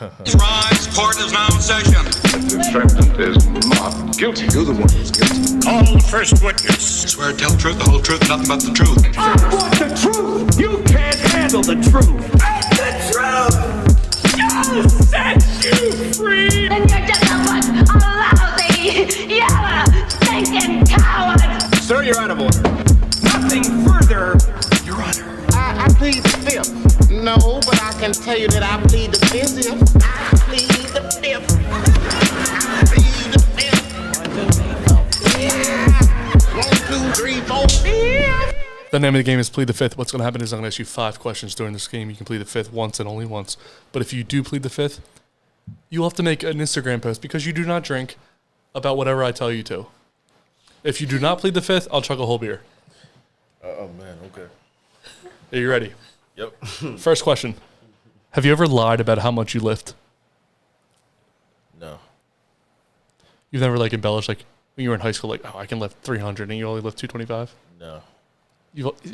Rise, court is now in session. The defendant is not guilty. You're the one who's guilty. Call the first witness. Swear to tell the truth, the whole truth, nothing but the truth. I want the truth. You can't handle the truth. And the truth shall set you free. Then you're just a bunch of lousy, yellow, stinking cowards. Sir, you're out of order. Nothing further, Your Honor. I plead the fifth. No, but I can tell you that I plead the fifth. I plead the fifth. I plead the fifth. Yeah. 1, 2, 3, 4, 5. The name of the game is Plead the Fifth. What's going to happen is I'm going to ask you 5 questions during this game. You can plead the fifth once and only once. But if you do plead the fifth, you'll have to make an Instagram post because you do not drink about whatever I tell you to. If you do not plead the fifth, I'll chug a whole beer. Oh, man, okay. Are you ready? Yep. First question. Have you ever lied about how much you lift? You've never like embellished like when you were in high school, like, oh, I can lift 300 and you only lift 225? No.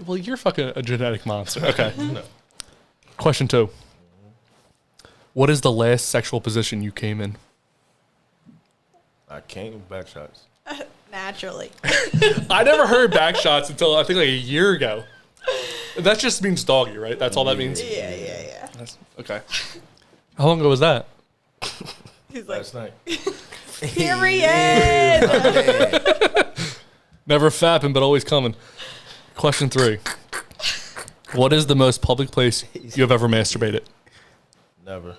Well, you're fucking a genetic monster. Okay. No. Question 2. What is the last sexual position you came in? I came back shots. Naturally. I never heard back shots until I think like a year ago. That just means doggy, right? That's all that means? Yeah. Okay. How long ago was that? He's like, Last night. period. Never fapping, but always coming. Question 3. What is the most public place you have ever masturbated? Never.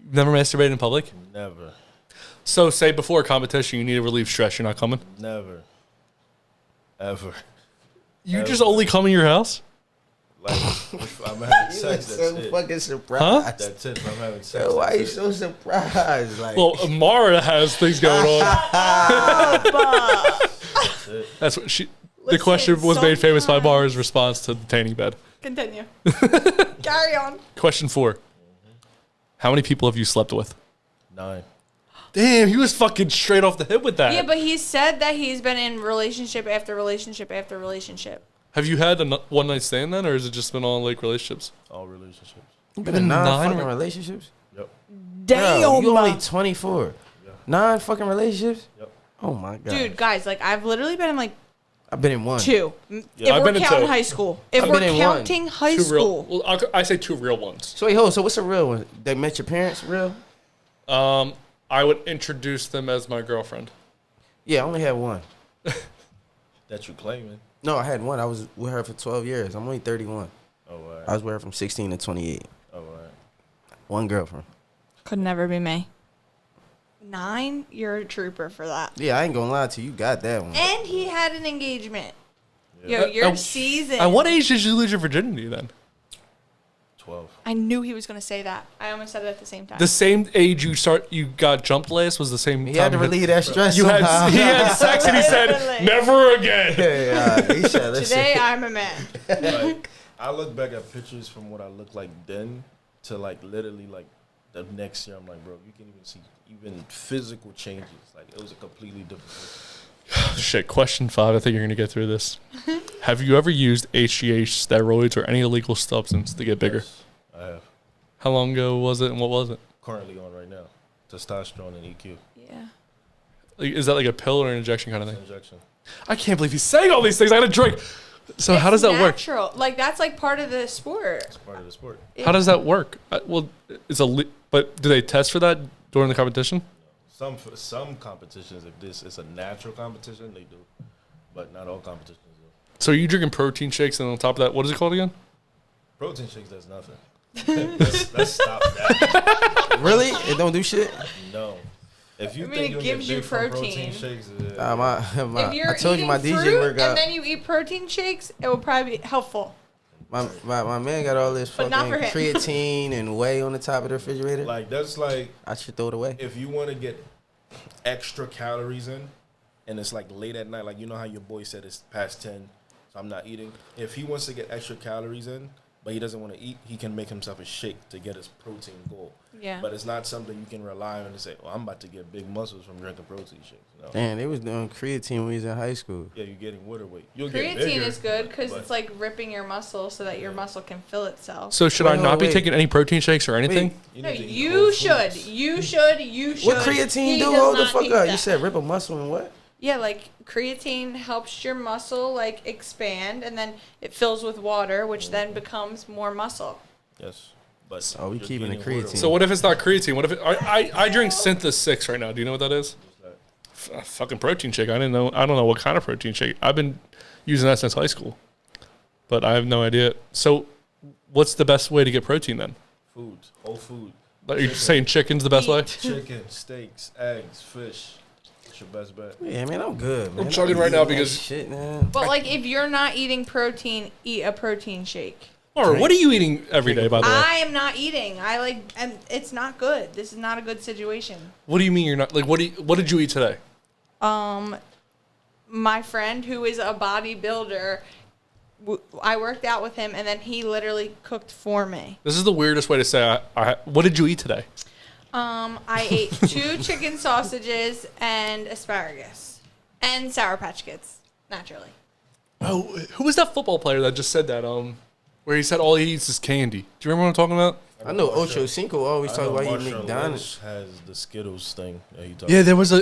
You've never masturbated in public? Never. So, say before a competition, you need to relieve stress. You're not coming? Never. Ever. You just only come in your house? Like, if I'm having sex, that's so it. fucking surprised. Huh? That's it. If I'm having sex, So why are you that's so it. surprised? Like, Well, Maura has things going on. That's it. That's what she. The Listen, question was made famous by sometimes- Maura's response to the tanning bed. Continue. Carry on. Question 4. How many people have you slept with? 9. Damn, he was fucking straight off the hip with that. Yeah, but he said that he's been in relationship after relationship after relationship. Have you had a one night stand then, or has it just been all like relationships? All relationships. you been in 9 9 fucking relationships? Yep. Damn. Bro, you only 24. Yeah. 9 fucking relationships? Yep. Oh my god. Dude, guys, like I've literally been in like I've been in 1. 2. Yeah, If I've we're been in counting 2. high school. If I've we're been in 1. counting high Two school. real. Well, I say 2 real ones. So wait, hold on. So what's a real one? They met your parents real? I would introduce them as my girlfriend. Yeah, I only had 1. That you claiming. No, I had 1. I was with her for 12 years. I'm only 31. Oh, all right. I was with her from 16 to 28. Oh, all right. 1 girlfriend. Could never be me. 9? You're a trooper for that. Yeah, I ain't gonna lie to you. You got that one. And he had an engagement. Yeah. Yo, you're At seasoned. what age did you lose your virginity then? 12. I knew he was going to say that. I almost said it at the same time. The same age you got jumped last was the same He time. had to relieve that stress You somehow. had he had sex and he said Literally. never again. Yeah, he said, listen. Today, I'm a man. Like, I look back at pictures from what I looked like then to like literally like the next year. I'm like, bro, you can even see even physical changes. Like it was a completely different person. Shit, question 5. I think you're going to get through this. Have you ever used HGH, steroids, or any illegal substance to get bigger? Yes, I have. How long ago was it and what was it? Currently on right now. Testosterone and EQ. Yeah. Like, is that like a pill or an injection kind of thing? Injection. I can't believe he's saying all these things. I got to drink. So how does that work? Natural. Like, that's like part of the sport. It's part of the sport. How does that work? Well, but do they test for that during the competition? Some competitions, if this is a natural competition, they do, but not all competitions do. So are you drinking protein shakes and on top of that, what is it called again? Protein shakes does nothing. let's stop that. Really? It don't do shit? No. If you I mean, think it you'll gives get you big from protein. shakes, If you're I told you my eating DJ fruit workout. and then you eat protein shakes, it will probably be helpful. My man got all this But fucking not for him. creatine and whey on the top of the refrigerator. like that's like I should throw it away. if you want to get extra calories in, and it's like late at night, like you know how your boy said it's past 10, so I'm not eating. If he wants to get extra calories in, but he doesn't want to eat, he can make himself a shake to get his protein goal. Yeah. But it's not something you can rely on to say, "Oh, I'm about to get big muscles from drinking protein shakes." No. Damn, they was doing creatine when we was in high school. Yeah, you're getting water weight. You'll get Creatine bigger, is good because but- it's like ripping your muscle so that your muscle can fill itself. So should I Wait, not be wait. taking any protein shakes or anything? You No, need to eat you whole should. foods. You should. You should. What creatine He do? does Hold the not fuck need up. that. You said rip a muscle and what? Yeah, like creatine helps your muscle like expand, and then it fills with water, which then becomes more muscle. Yes, but Oh, we you're keeping the gaining water creatine. weight. So what if it's not creatine? What if I drink Synthis 6 right now? Do you know what that is? A fucking protein shake. I don't know what kind of protein shake. I've been using that since high school, but I have no idea. So what's the best way to get protein then? Foods, whole food. Like, you're saying chicken's the best way? Chicken, steaks, eggs, fish. It's your best bet. Yeah, man, I'm good, man. I'm chugging right now eating that because- shit, man. But like, if you're not eating protein, eat a protein shake. Or what are you eating every day, by the way? I am not eating. And it's not good. This is not a good situation. What do you mean you're not? Like, what did you eat today? My friend who is a bodybuilder, I worked out with him, and then he literally cooked for me. This is the weirdest way to say what did you eat today? I ate 2 chicken sausages and asparagus and Sour Patch Kids, naturally. Oh, who was that football player that just said that? Where he said all he eats is candy. Do you remember what I'm talking about? I know Ocho Cinco always talk about eating Marshawn McDonald's. Lynch has the Skittles thing. That he Yeah, there was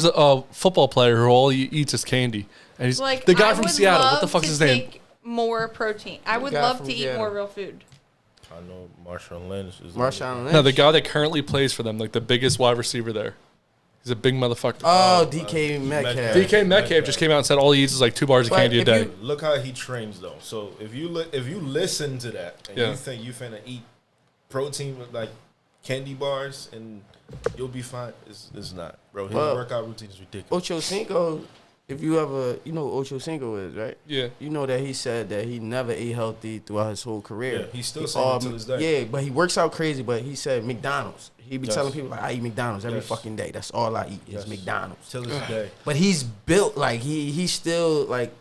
a football player who all he eats is candy, and he's Like the guy I from would Seattle. What the love fuck's to his name? take More protein. I would guy love from to eat Seattle. more real food. I know Marshawn Lynch. Marshawn Lynch. No, the guy that currently plays for them, like the biggest wide receiver there. He's a big motherfucker. Oh, DK Metcalf. DK Metcalf just came out and said all he eats is like 2 bars of But candy a if day. you- Look how he trains though. So if you listen to that and Yeah. you think you finna eat protein with like candy bars and you'll be fine, it's not, bro. His Well, workout routine is ridiculous. Ocho Cinco, if you ever, you know who Ocho Cinco is, right? Yeah. You know that he said that he never ate healthy throughout his whole career. Yeah, he's still saying it to this day. Yeah, but he works out crazy, but he said McDonald's. He be Yes. telling people, like, I eat McDonald's every Yes. fucking day. That's all I eat is Yes. McDonald's. Till this day. But he's built, like, he's still, like,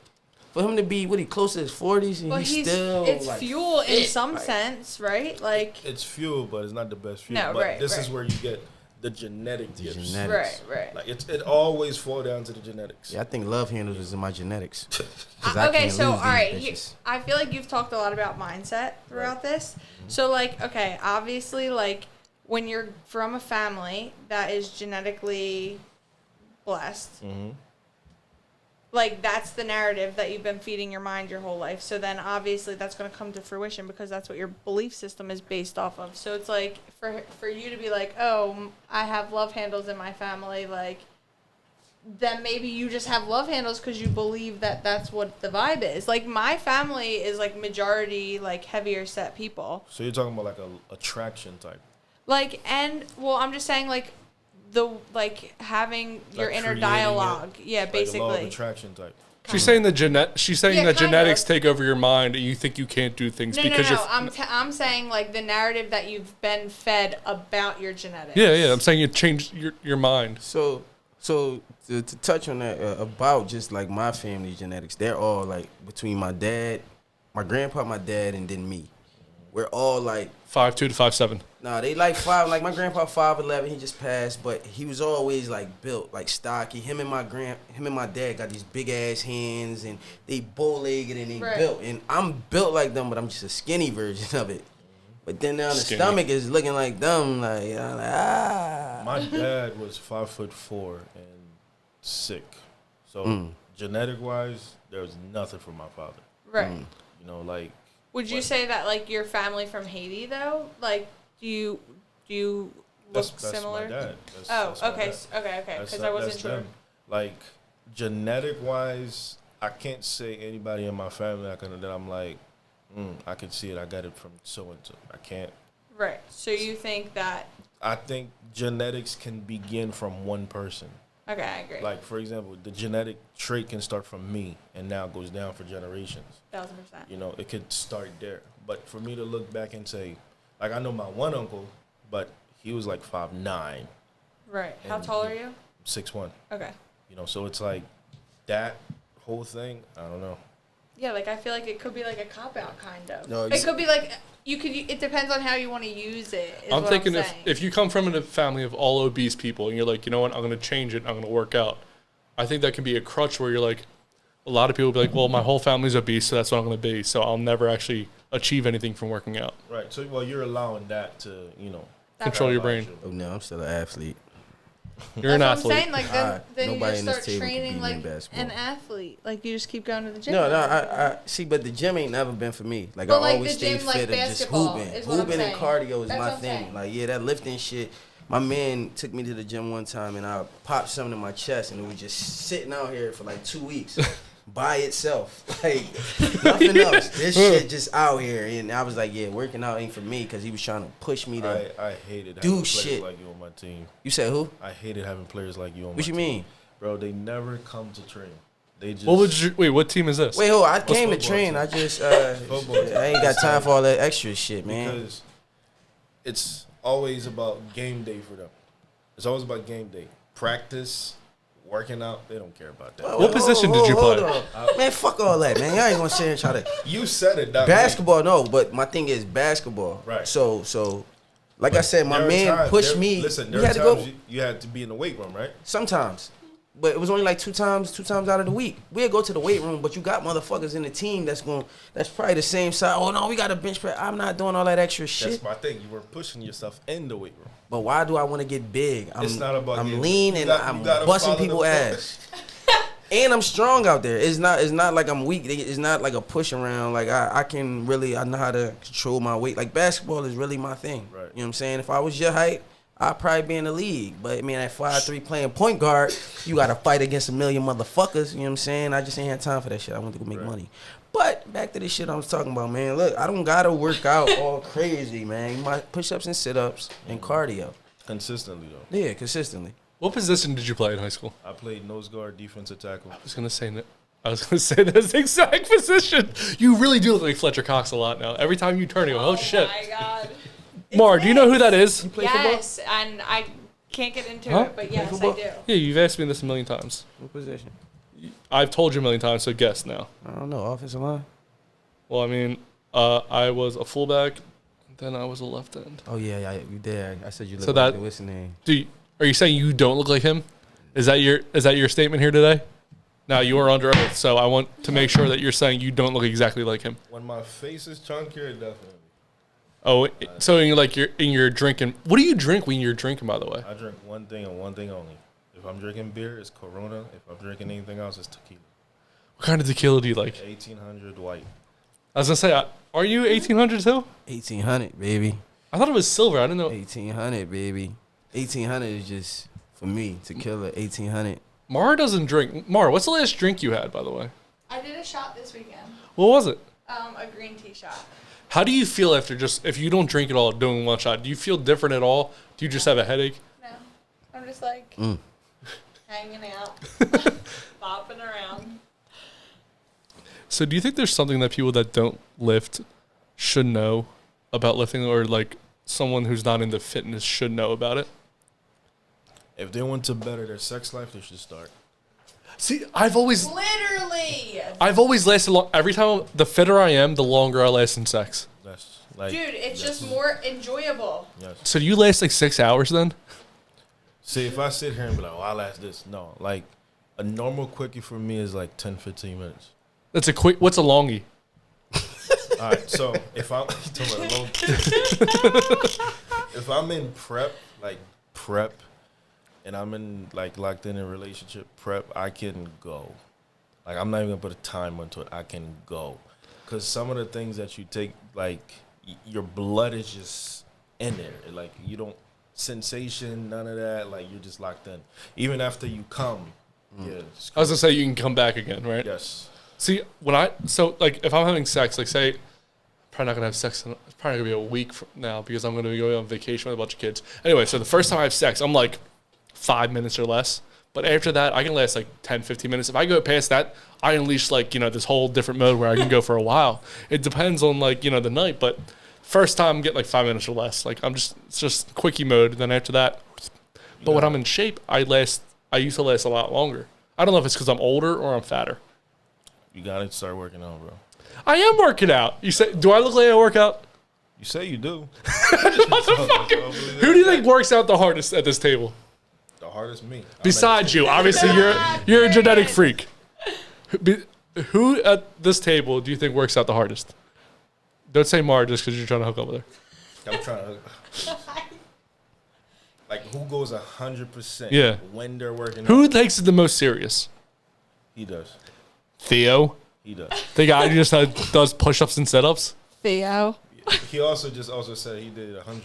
for him to be, close to his 40s, and But he's still, it's like, fuel in fit. some Like, sense, right? Like, It's fuel, but it's not the best fuel. No, but right, this is right. where you get the genetic gifts. genetics. right. Like it always fall down to the genetics. Yeah, I think love handles is in my genetics. 'Cause I Okay, can't so all lose these right, bitches. I feel like you've talked a lot about mindset throughout this. So like, okay, obviously, like when you're from a family that is genetically blessed, like that's the narrative that you've been feeding your mind your whole life. So then obviously that's going to come to fruition because that's what your belief system is based off of. So it's like for you to be like, oh, I have love handles in my family, like then maybe you just have love handles because you believe that that's what the vibe is. Like my family is like majority like heavier set people. So you're talking about like a attraction type. Like and well, I'm just saying like having your Like inner creating dialogue. Yeah, Like a law of basically. attraction type. She's saying She's saying Yeah, that kind genetics of. take over your mind, and you think you can't do things No, because no. you're. I'm saying like the narrative that you've been fed about your genetics. Yeah. I'm saying you changed your mind. So to touch on that about just like my family genetics, they're all like between my dad, my grandpa, my dad, and then me. We're all like 5'2" to 5'7". Nah, they like 5. Like my grandpa 5'11", he just passed, but he was always like built, like stocky. Him and my dad got these big ass hands, and they bow-legged and they Right. built. And I'm built like them, but I'm just a skinny version of it. But then now the Skinny. stomach is looking like them. Like, I'm like ah. My dad was 5'4" and sick. So genetic wise, there was nothing from my father. Right. You know, like Would you say that like your family from Haiti though? Like do you look similar? my dad. Oh, that's my okay, dad. okay, That's- because I wasn't that's sure. them. Like genetic wise, I can't say anybody in my family that I'm like, I can see it. I got it from so and so. I can't. Right. So you think that? I think genetics can begin from one person. Okay, I agree. Like for example, the genetic trait can start from me and now goes down for generations. 1000%. You know, it could start there. But for me to look back and say, like I know my one uncle, but he was like 5'9", Right. How and tall are you? 6'1". Okay. You know, so it's like that whole thing. I don't know. Yeah, like I feel like it could be like a cop out kind of. No, it could be like you could. It depends on how you want to use it. Is I'm what thinking I'm if saying. you come from a family of all obese people and you're like, you know what, I'm going to change it, I'm going to work out. I think that can be a crutch where you're like, a lot of people will be like, well, my whole family's obese, so that's what I'm going to be. So I'll never actually achieve anything from working out. Right. So, well, you're allowing that to, you know, Control your brain. Oh no, I'm still an athlete. You're an That's what athlete. I'm saying. Like then you Nobody just in this start table can training beat me like in basketball. an athlete. Like you just keep going to the gym. No, I see, but the gym ain't never been for me. Like But, I like, always the gym, stayed like, fit of just basketball hooping. is what I'm Hooping and saying. cardio is That's my what I'm thing. saying. Like that lifting shit. My man took me to the gym one time and I popped something in my chest and it was just sitting out here for like 2 weeks by itself. Like nothing else. This shit just out here. And I was like, yeah, working out ain't for me because he was trying to push me to I hated having do players shit. like you on my team. You said who? I hated having players like you on my What team. you mean? Bro, they never come to train. They just What team is this? Wait, hold on. I What's came to football train. team? I just Football team. I ain't got time for all that extra shit, man. Because it's always about game day for them. It's always about game day. Practice, working out, they don't care about that. What position did you play? Man, fuck all that, man. Y'all ain't gonna sit here and try to You said it, Doc. basketball, no, but my thing is basketball. Right. So Like I said, my There are man times- pushed there- me. Listen, we there are had to times go you had to be in the weight room, right? sometimes. But it was only like two times out of the week. We'd go to the weight room, but you got motherfuckers in the team that's probably the same side. Oh no, we got a bench press. I'm not doing all that extra shit. That's my thing. You were pushing yourself in the weight room. But why do I want to get big? It's not about I'm getting- lean you and got- I'm you gotta busting follow people the ass. And I'm strong out there. It's not like I'm weak. It's not like a push around. Like I know how to control my weight. Like basketball is really my thing. Right. You know what I'm saying? If I was your height, I'd probably be in the league. But I mean, at 5'3" playing point guard, you got to fight against a million motherfuckers. You know what I'm saying? I just ain't had time for that shit. I went to go make money. But back to the shit I was talking about, man. Look, I don't gotta work out all crazy, man. My push-ups and sit-ups and cardio. Consistently, though. Yeah, consistently. What position did you play in high school? I played nose guard, defensive tackle. I was gonna say this exact position. You really do look like Fletcher Cox a lot now. Every time you turn, you go, oh shit. Oh my God. Mar, do you know who that is? Yes, and I can't get into Huh? it, but yes, I do. Yeah, you've asked me this a million times. What position? I've told you a million times, so guess now. I don't know. Offensive line? Well, I mean, I was a fullback, then I was a left end. Oh, yeah, you did. I said you look So like that- what's his name? Are you saying you don't look like him? Is that your statement here today? Now you are under oath, so I want to make sure that you're saying you don't look exactly like him. When my face is chunkier, definitely. Oh, so in your drinking. What do you drink when you're drinking? By the way, I drink one thing and one thing only. If I'm drinking beer, it's Corona. If I'm drinking anything else, it's tequila. What kind of tequila do you like? 1800 white. I was gonna say, are you 1800 too? 1800, baby. I thought it was silver. I didn't know. 1800, baby. 1800 is just, for me, tequila, 1800. Maura doesn't drink. Maura, what's the last drink you had, by the way? I did a shot this weekend. What was it? A green tea shot. How do you feel after if you don't drink at all, doing one shot? Do you feel different at all? Do you just have a headache? No, I'm just like hanging out, bopping around. So do you think there's something that people that don't lift should know about lifting, or like someone who's not into fitness should know about it? If they want to better their sex life, they should start. See, I've always lasted long. Every time, the fitter I am, the longer I last in sex. That's like, Dude, it's just more enjoyable. Yes. So do you last like 6 hours then? See, if I sit here and be like, oh, I last this. No, like a normal quickie for me is like 10, 15 minutes. That's a quick. What's a longie? All right, so if I'm if I'm in prep, and I'm in like locked in a relationship prep, I can go. Like I'm not even gonna put a time onto it. I can go, because some of the things that you take, like your blood is just in there. Like you don't sensation, none of that. Like you're just locked in. Even after you come, yeah. I was gonna say you can come back again, right? Yes. See, if I'm having sex, like say, probably not gonna have sex. It's probably gonna be a week from now because I'm gonna be going on vacation with a bunch of kids. Anyway, so the first time I have sex, I'm like 5 minutes or less. But after that, I can last like 10, 15 minutes. If I go past that, I unleash like, this whole different mode where I can go for a while. It depends on like, the night. But first time, I'm getting like 5 minutes or less. Like it's just quickie mode. Then after that, but when I'm in shape, I used to last a lot longer. I don't know if it's because I'm older or I'm fatter. You gotta start working out, bro. I am working out. You say, do I look like I work out? You say you do. Who do you think works out the hardest at this table? The hardest me. Besides you, obviously you're a genetic freak. Who at this table do you think works out the hardest? Don't say Mar just because you're trying to hook up with her. I'm trying to. Like who goes 100%? Yeah. When they're working. Who out? takes it the most serious? He does. Theo. He does. The guy who just does push-ups and sit-ups. Theo. He also said he did 100.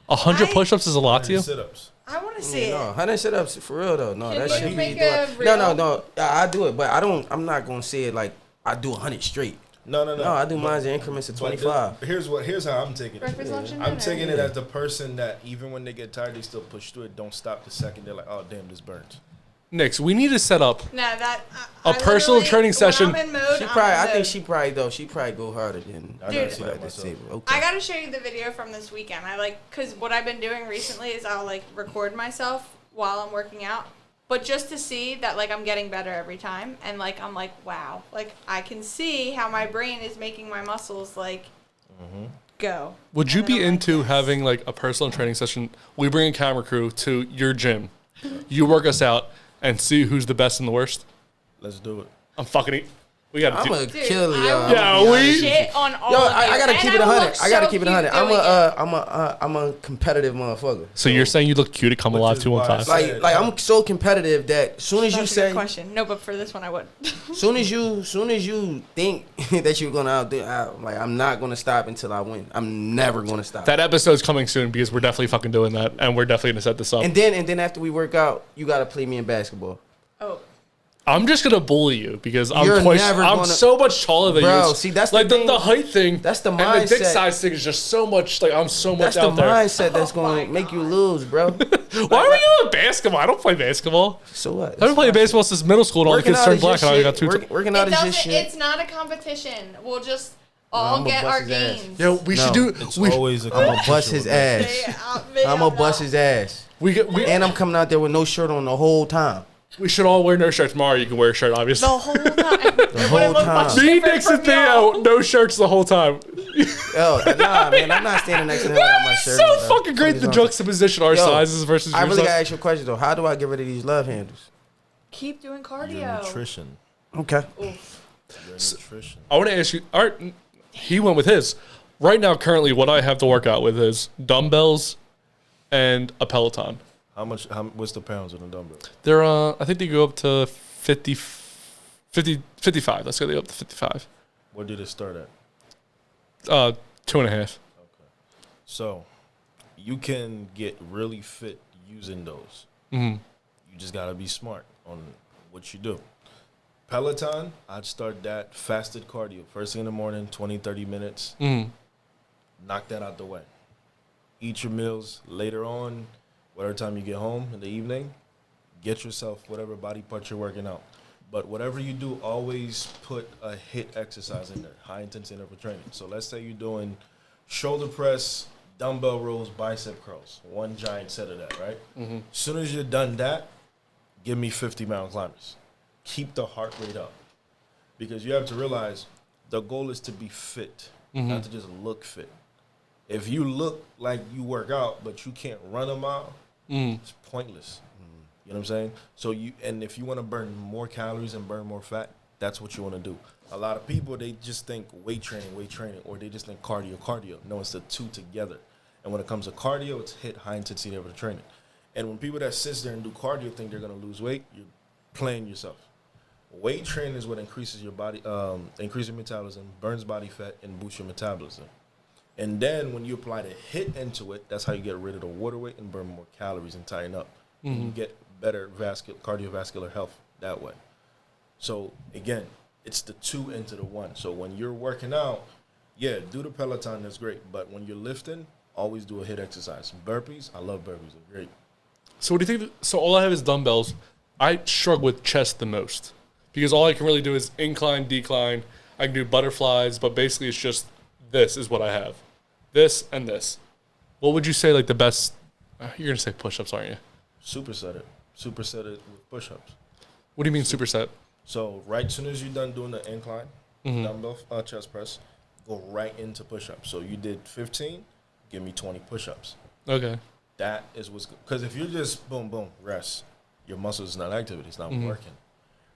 100 push-ups is a lot to you? Sit-ups. I want to see No, it. 100 sit-ups for real though. No, Can that you shit make be a doing. reel? No. I do it, but I'm not gonna say it like I do 100 straight. No. No, I do mine in increments of 25. Here's how I'm taking it. Breakfast, lunch, and I'm dinner. taking it as the person that even when they get tired, they still push through it. Don't stop the second they're like, oh damn, this burns. Nix, we need to set up No, that a personal training session. When I'm in mode, I think she probably go harder than I gotta see that myself. Okay. I gotta show you the video from this weekend. Cause what I've been doing recently is I'll like record myself while I'm working out, but just to see that like I'm getting better every time, and like I'm like wow, like I can see how my brain is making my muscles like go. Would you And then be I'm into yes. having like a personal training session? We bring a camera crew to your gym. You work us out and see who's the best and the worst. Let's do it. I'm fucking. We got I'm to. gonna Dude, kill y'all. Yeah, will we- shit on all Yo, of you. I gotta And keep it will 100. look I gotta so keep it cute 100. doing it. I'm a competitive motherfucker. So you're saying you look cute at Come Which Alive is 215? why Like I'm so competitive that soon as you That's a good say, question. No, but for this one, I would. soon as you think that you're gonna outdo, I'm not gonna stop until I win. I'm never gonna stop. That episode's coming soon because we're definitely fucking doing that, and we're definitely gonna set this up. And then after we work out, you gotta play me in basketball. Oh. I'm just gonna bully you because I'm You're quite. never I'm gonna- so much taller than you. Bro, see, that's the like thing. the height thing. That's the And the dick mindset. size thing is just so much. Like I'm so much That's the out there. mindset that's gonna make you lose, bro. Why are we doing basketball? I don't play basketball. So what? I've been playing baseball since middle school, and all the Working kids out turned is black, your and I got shit. two. Working It out is your doesn't. shit. It's not a competition. We'll just all I'ma get bust our his ass. gains. Yo, we should do. It's We, always a I'm gonna bust competition his with ass. Maybe I'm gonna bust his ass. we And I'm coming out there with no shirt on the whole time. we should all wear no shirts. Maura, you can wear a shirt, obviously. The whole time. The whole time. Me, Nix, and Theo, no shirts the whole time. Yo, nah, man, I'm not standing next to him without my shirt. So on, bro. fucking great, the Yo, juxtaposition, our sizes versus I your really size. gotta ask you a question though. How do I get rid of these love handles? Keep doing Your cardio. nutrition. Okay. Your nutrition. I want to ask you. All right, he went with his. Right now, currently, what I have to work out with is dumbbells and a Peloton. What's the pounds on the dumbbell? They're, I think they go up to 50, 55. Let's go up to 55. What did it start at? 2.5. So, you can get really fit using those. Mm-hmm. You just gotta be smart on what you do. Peloton, I'd start that fasted cardio. First thing in the morning, 20, 30 minutes. Mm-hmm. Knock that out the way. Eat your meals later on, whatever time you get home in the evening. Get yourself whatever body part you're working out. But whatever you do, always put a HIIT exercise in there, high intensity interval training. So let's say you're doing shoulder press, dumbbell rows, bicep curls, one giant set of that, right? Mm-hmm. As soon as you're done that, give me 50-mile climbers. Keep the heart rate up. Because you have to realize the goal is to be fit, not to just look fit. If you look like you work out, but you can't run a mile, it's pointless. You know what I'm saying? So if you want to burn more calories and burn more fat, that's what you want to do. A lot of people, they just think weight training, or they just think cardio. No, it's the two together. And when it comes to cardio, it's HIIT, high intensity interval training. And when people that sit there and do cardio think they're going to lose weight, you're playing yourself. Weight training is what increases your body, increases your metabolism, burns body fat, and boosts your metabolism. And then when you apply the HIIT into it, that's how you get rid of the water weight and burn more calories and tighten up. And you get better cardiovascular health that way. So again, it's the two into the one. So when you're working out, yeah, do the Peloton, that's great. But when you're lifting, always do a HIIT exercise. Burpees, I love burpees, they're great. So what do you think? So all I have is dumbbells. I struggle with chest the most because all I can really do is incline, decline. I can do butterflies, but basically it's just this is what I have. This and this. What would you say like the best? You're going to say push-ups, aren't you? Superset it. Superset it with push-ups. What do you mean superset? So right as soon as you're done doing the incline, dumbbell chest press, go right into push-ups. So you did 15, give me 20 push-ups. Okay. That is what's good. Because if you're just boom, boom, rest, your muscle is not active, it's not working.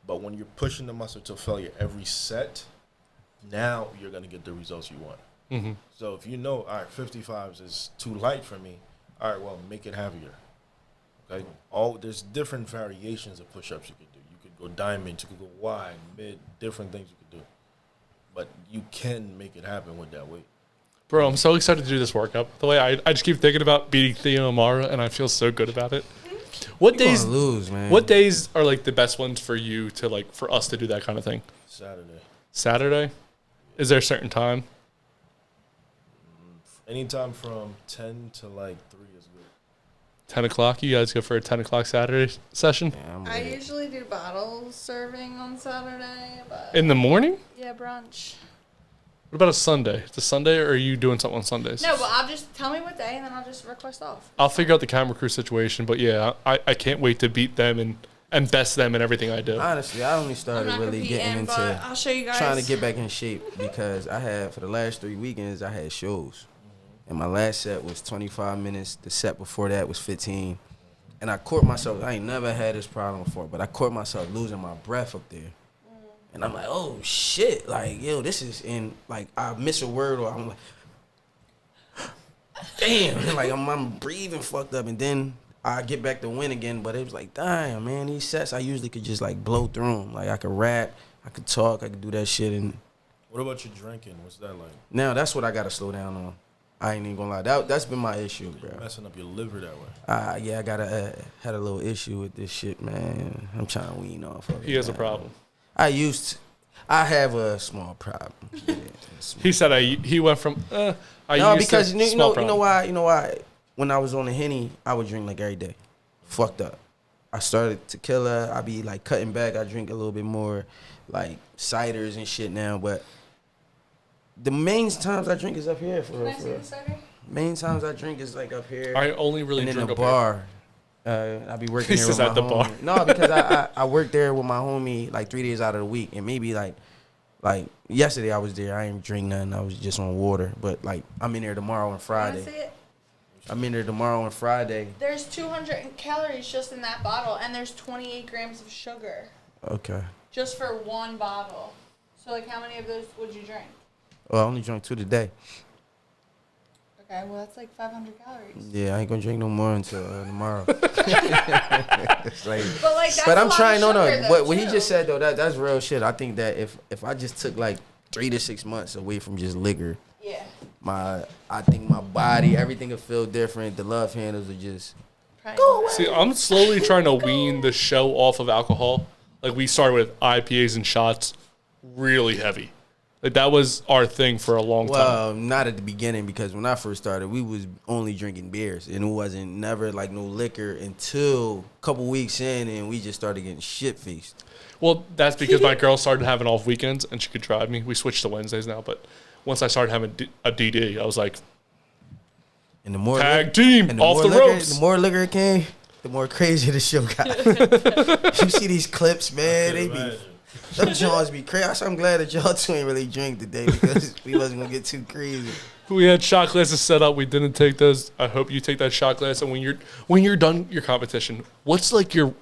But when you're pushing the muscle to failure every set, now you're going to get the results you want. Mm-hmm. So if you know, all right, 55s is too light for me, all right, well, make it heavier. Okay? There's different variations of push-ups you could do. You could go diamond, you could go wide, mid, different things you could do. But you can make it happen with that weight. Bro, I'm so excited to do this workout. The way I just keep thinking about beating Theo and Maura, and I feel so good about it. What You days gonna lose, man. What days are like the best ones for you to like for us to do that kind of thing? Saturday? Is there a certain time? Anytime from 10 to like 3 is good. 10 o'clock? You guys go for a 10 o'clock Saturday session? Yeah, I usually do bottle serving on Saturday, but In the morning? yeah, brunch. What about a Sunday? It's a Sunday, or are you doing something on Sundays? No, but I'll just tell me what day, and then I'll just request off. I'll figure out the camera crew situation, but yeah, I can't wait to beat them and best them in everything I do. Honestly, I only I'm started not really getting competing, but into I'll show you guys. trying to get back in shape because I had for the last 3 weekends I had shows. and my last set was 25 minutes. The set before that was 15. And I caught myself, I ain't never had this problem before, but I caught myself losing my breath up there. And I'm like, oh shit, like, yo, this is in, like, I miss a word or I'm like, damn, like I'm breathing fucked up. And then I get back to win again, but it was like, damn, man, these sets, I usually could just like blow through them. Like I could rap, I could talk, I could do that shit. And what about your drinking? What's that like? now that's what I got to slow down on. I ain't even gonna lie. That's been my issue, bro. You're messing up your liver that way. Yeah, I had a little issue with this shit, man. I'm trying to wean off of it. He has a man. problem. I have a small problem. Yeah, He said he went from no, because you know why? When I was on the Henny, I would drink like every day. Fucked up. I started tequila. I be like cutting back. I drink a little bit more like ciders and shit now, but the main times I drink is up here for real. Main times I drink is like up here. I only really and drink in the up bar. I be working there with at my the homie. bar. No, because I work there with my homie like 3 days out of the week, and maybe like yesterday I was there. I ain't drink nothing. I was just on water. But like I'm in there tomorrow and Friday. I'm in there tomorrow and Friday. There's 200 calories just in that bottle, and there's 28 grams of sugar. Okay. Just for one bottle. So like, how many of those would you drink? Well, I only drank 2 today. Okay, well that's like 500 calories. Yeah, I ain't gonna drink no more until tomorrow. It's like, that's but a I'm lot trying. of No. sugar, though, What he too. just said though, that's real shit. I think that if I just took like 3 to 6 months away from just liquor, yeah, I think my body, everything will feel different. The love handles will just go away. See, I'm slowly trying to wean the show off of alcohol. Like we started with IPAs and shots, really heavy. Like that was our thing for a long time. Well, not at the beginning, because when I first started, we was only drinking beers, and it wasn't never like no liquor until a couple weeks in, and we just started getting shit faced. Well, that's because my girl started having off weekends and she could drive me. We switched to Wednesdays now, but once I started having a DD, I was like, and the more tag team and off the liquor, ropes. The more liquor it came, the more crazy the show got. You see these clips, man? They be. Them Johns be crazy. I'm glad that y'all two ain't really drink today, because we wasn't gonna get too crazy. We had shot glasses set up. We didn't take those. I hope you take that shot glass. And when you're done your competition, what's like your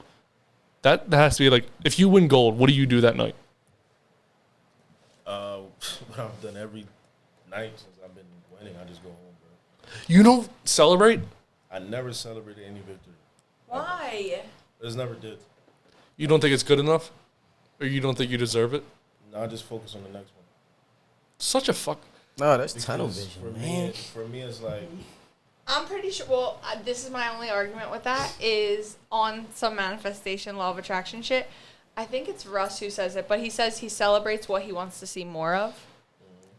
that has to be like, if you win gold, what do you do that night? What I've done every night since I've been winning, I just go home, bro. You don't celebrate? I never celebrated any victory. Why? I just never did. You don't think it's good enough? Or you don't think you deserve it? No, I just focus on the next one. Such a fuck. No, that's Because tunnel vision, man. For me, it's like, I'm pretty sure. Well, this is my only argument with that is on some manifestation law of attraction shit. I think it's Russ who says it, but he says he celebrates what he wants to see more of.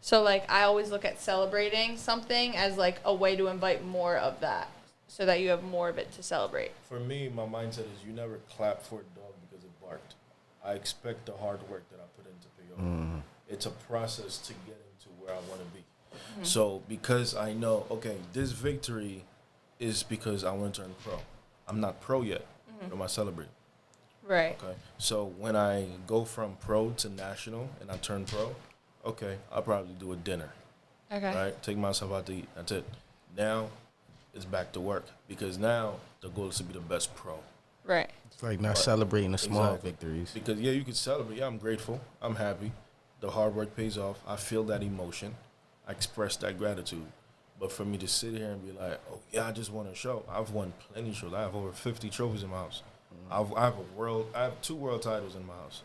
So like, I always look at celebrating something as like a way to invite more of that, so that you have more of it to celebrate. for me, my mindset is you never clap for a dog because it barked. I expect the hard work that I put in to pay off. It's a process to getting to where I want to be. So because I know, okay, this victory is because I want to turn pro. I'm not pro yet, but am I celebrating? Right. Okay. So when I go from pro to national and I turn pro, okay, I'll probably do a dinner. Okay. Right? Take myself out to eat. That's it. Now it's back to work, because now the goal is to be the best pro. Right. It's like not celebrating the small Exactly. victories. Because, yeah, you can celebrate. Yeah, I'm grateful. I'm happy. The hard work pays off. I feel that emotion. I express that gratitude. But for me to sit here and be like, oh, yeah, I just won a show. I've won plenty of shows. I have over 50 trophies in my house. I have 2 world titles in my house.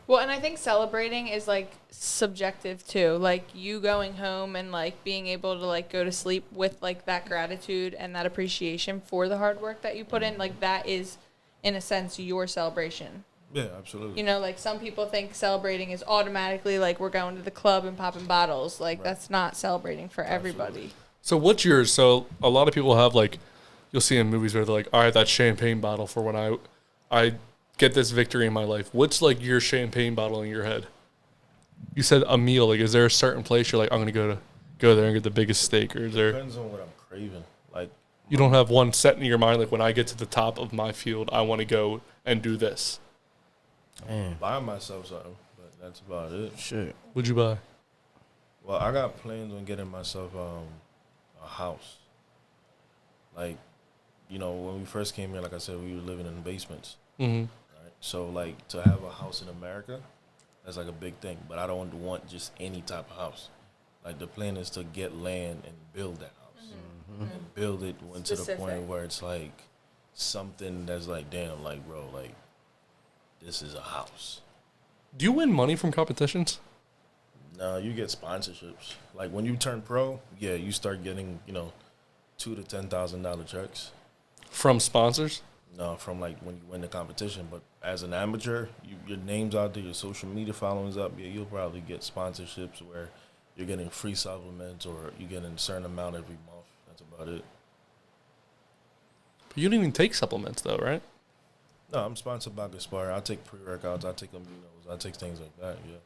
Well, and I think celebrating is like subjective too. Like you going home and like being able to like go to sleep with like that gratitude and that appreciation for the hard work that you put in, like that is in a sense your celebration. Yeah, absolutely. You know, like some people think celebrating is automatically like we're going to the club and popping bottles. Like that's not celebrating for everybody. So what's yours? So a lot of people have like, you'll see in movies where they're like, all right, that champagne bottle for when I get this victory in my life. What's like your champagne bottle in your head? You said a meal. Like, is there a certain place you're like, I'm gonna go there and get the biggest steak, or is there? Depends on what I'm craving. Like, you don't have one set in your mind. Like, when I get to the top of my field, I want to go and do this. Buy myself something, but that's about it. Shit. What'd you buy? Well, I got plans on getting myself a house. Like, you know, when we first came here, like I said, we were living in basements. Mm-hmm. Right? So, like, to have a house in America, that's like a big thing. But I don't want just any type of house. Like, the plan is to get land and build that house. And build it to the point where it's like something that's like, damn, like, bro, like, this is a house. Do you win money from competitions? No, you get sponsorships. Like, when you turn pro, yeah, you start getting, you know, $2,000 to $10,000 checks. From sponsors? No, from like when you win the competition. But as an amateur, your name's out there, your social media following's up. Yeah, you'll probably get sponsorships where you're getting free supplements or you're getting a certain amount every month. That's about it. But you don't even take supplements, though, right? No, I'm sponsored by Gaspar. I take pre-workouts. I take aminos. I take things like that, yeah.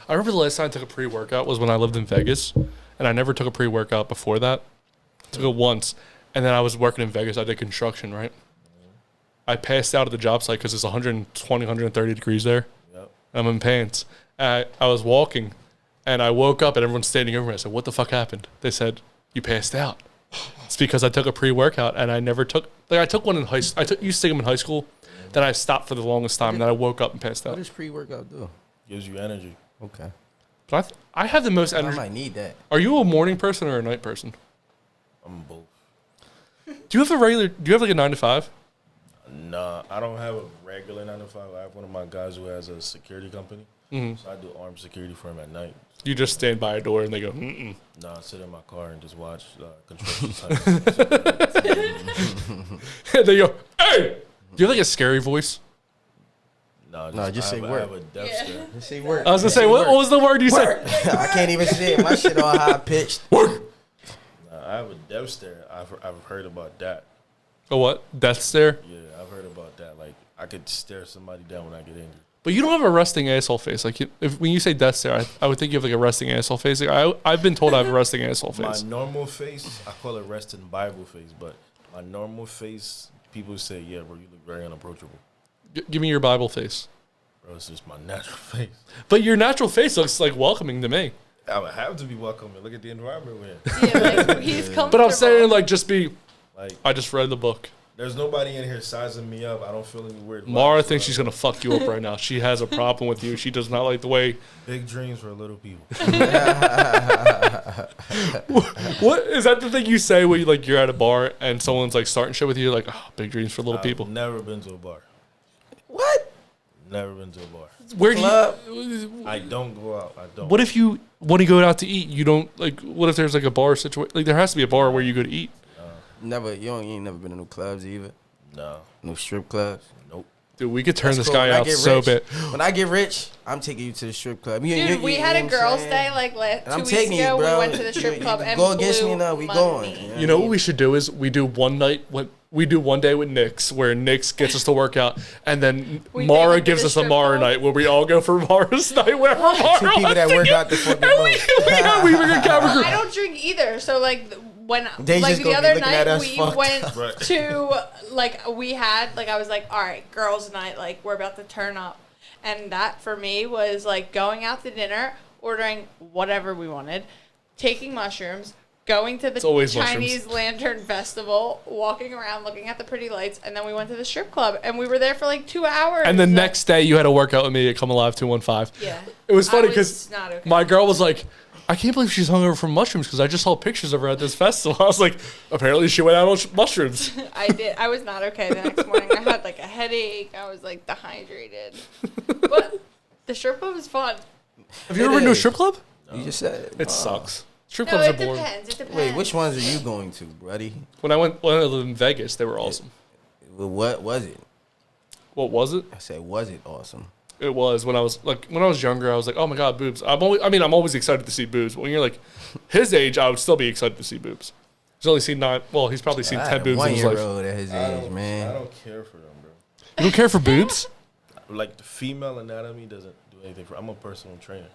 I remember the last time I took a pre-workout was when I lived in Vegas, and I never took a pre-workout before that. I took it once, and then I was working in Vegas. I did construction, right? I passed out at the job site because it's 120, 130 degrees there. Yep. I'm in pants. I was walking, and I woke up, and everyone's standing over me. I said, what the fuck happened? They said, you passed out. It's because I took a pre-workout, and I never took... Like, I took one in high school. Used to take them in high school. Then I stopped for the longest time, and then I woke up and passed out. What does pre-workout do? Gives you energy. Okay. But I have the most energy. I might need that. Are you a morning person or a night person? I'm both. Do you have like a 9 to 5? Nah, I don't have a regular 9 to 5. I have one of my guys who has a security company. Mm-hmm. So I do armed security for him at night. You just stand by a door and they go, mm-mm. Nah, I sit in my car and just watch construction type. They go, hey! Do you have like a scary voice? No, just say word. I have a death stare. Just say word. I was going to say, what was the word you said? I can't even say it. My shit all high pitched. Nah, I have a death stare. I've heard about that. A what? Death stare? Yeah, I've heard about that. Like, I could stare somebody down when I get angry. But you don't have a resting asshole face. Like, when you say death stare, I would think you have like a resting asshole face. Like, I've been told I have a resting asshole face. My normal face, I call it resting Bible face. But my normal face, people say, yeah, bro, you look very unapproachable. Give me your Bible face. Bro, it's just my natural face. But your natural face looks like welcoming to me. I would have to be welcoming. Look at the environment we're in. Yeah, like, he's comfortable. But I'm saying, like, just be, like, I just read the book. There's nobody in here sizing me up. I don't feel any weird. Maura thinks she's going to fuck you up right now. She has a problem with you. She does not like the way. Big dreams for little people. What is that the thing you say when you're at a bar and someone's like starting shit with you? Like, oh, big dreams for little people. Never been to a bar. What? Never been to a bar. Where do you? I don't go out. I don't. What if you want to go out to eat? You don't like. What if there's like a bar situation? Like there has to be a bar where you go to eat. Never. You ain't never been to no clubs either. No. No strip clubs. Nope. Dude, we could turn this guy out so bad. When I get rich, I'm taking you to the strip club. Dude, we had a girls' day like 2 weeks ago. We went to the strip club and go against me now. We money. going. You know what we should do is we do one day with Nix where Nix gets us to work out, and then Maura gives us a Maura night where we all go for Maura's night. Wherever Maura two people that work out the fucking I don't drink either, so like. When they like the other night we went right. to we had I was like, all right, girls' night, like we're about to turn up, and that for me was like going out to dinner, ordering whatever we wanted, taking mushrooms, going to the Chinese Lantern Festival, walking around looking at the pretty lights, and then we went to the strip club, and we were there for like 2 hours. And the next day you had to work out with me at Come Alive 215. Yeah, it was funny because okay. My girl was like, I can't believe she's hungover from mushrooms because I just saw pictures of her at this festival. I was like, apparently she went out on mushrooms. I did. I was not okay the next morning. I had like a headache. I was like dehydrated. But the strip club was fun. Have you ever been to a strip club? No. You just said it sucks. Strip clubs are boring. It depends. Wait, which ones are you going to, buddy? When I lived in Vegas, they were awesome. What was it? What was it? I said, was it awesome? It was when I was younger. I was like, oh my god, boobs. I'm always excited to see boobs. But when you're like his age, I would still be excited to see boobs. He's only seen 9. Well, he's probably seen 10 boobs in his life. 1-year-old at his age, man. I don't care for them, bro. You don't care for boobs? Like the female anatomy doesn't do anything for. I'm a personal trainer.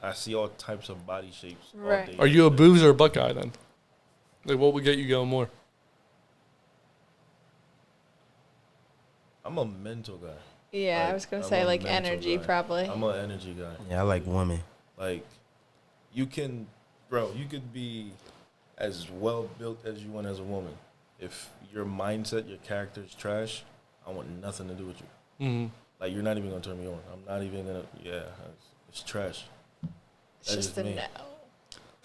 I see all types of body shapes. Right. All day. Are you a boobs or a butt guy then? Like, what would get you going more? I'm a mental guy. Yeah, like, I was gonna say like energy, probably. I'm an energy guy. Yeah, I like women. Like, you could be as well built as you want as a woman. If your mindset, your character is trash, I want nothing to do with you. Mm-hmm. Like, you're not even gonna turn me on. I'm not even gonna. Yeah, it's trash. It's just a me.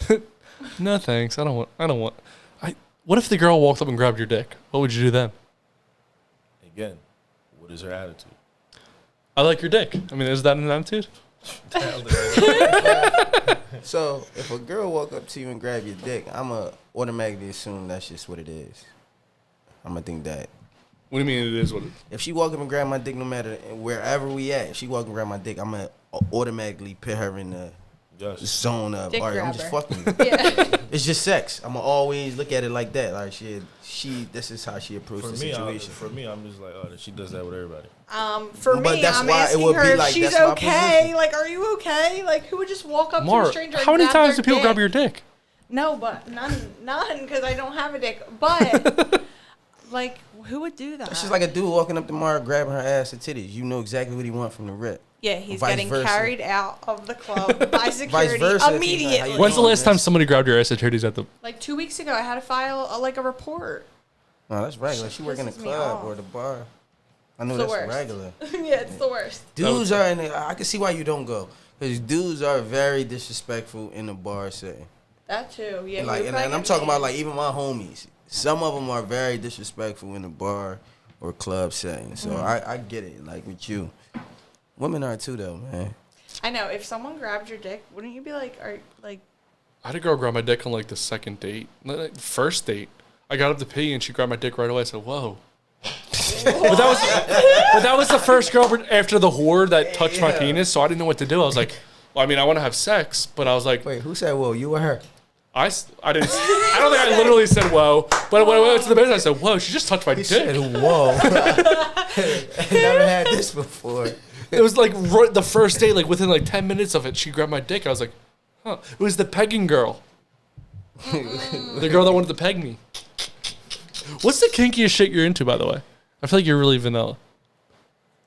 no. No thanks. I don't want. What if the girl walked up and grabbed your dick? What would you do then? Again, what is her attitude? I like your dick. I mean, is that an attitude? So if a girl walk up to you and grab your dick, I'ma automatically assume that's just what it is. I'ma think that. What do you mean it is what it is? If she walk up and grab my dick, no matter wherever we at, if she walk and grab my dick, I'ma automatically put her in the zone of, Dick all right, I'm grabber. just fucking you. Yeah. It's just sex. I'ma always look at it like that. Like she this is how she approaches the situation. For me, I'm just like, oh, she does that with everybody. For But me, that's I'm why it asking would be her if like, she's that's my okay. position. Like, are you okay? Like, who would just walk up to a Mar, stranger and how many grab times do their people dick? grab your dick? No, but none, because I don't have a dick. But, like, who would do that? It's just like a dude walking up to Maura grabbing her ass and titties. You know exactly what he want from the rip. Yeah, he's Vice getting versa. carried out of the club by security versa, if he's like, immediately. how you When's the doing, last time miss? somebody grabbed your ass and titties at the? Like 2 weeks ago, I had to file a report. No, that's regular. She work in the pisses me club off. or the bar. I know It's the that's worst. regular. Yeah, it's the worst. Dudes are in the, I can see why you don't go. Because dudes are very disrespectful in the bar setting. That too. Yeah. Like, you're and I'm pregnant. talking about like even my homies. Some of them are very disrespectful in the bar or club setting. So I get it. Like with you, women are too though, man. I know. If someone grabbed your dick, wouldn't you be like, I had a girl grab my dick on like the second date, first date. I got up to pee and she grabbed my dick right away. I said, "Whoa." but that was the first girl after the whore that touched my penis, so I didn't know what to do. I was like, well, I mean, I want to have sex, but I was like, wait, who said whoa? You or her? I didn't. I don't think I literally said whoa, but when I went to the bed, I said, "Whoa!" She just touched my dick. Said, whoa. I never had this before. It was like the first day, like within like 10 minutes of it, she grabbed my dick. I was like, huh. It was the pegging girl. The girl that wanted to peg me. What's the kinkiest shit you're into, by the way? I feel like you're really vanilla.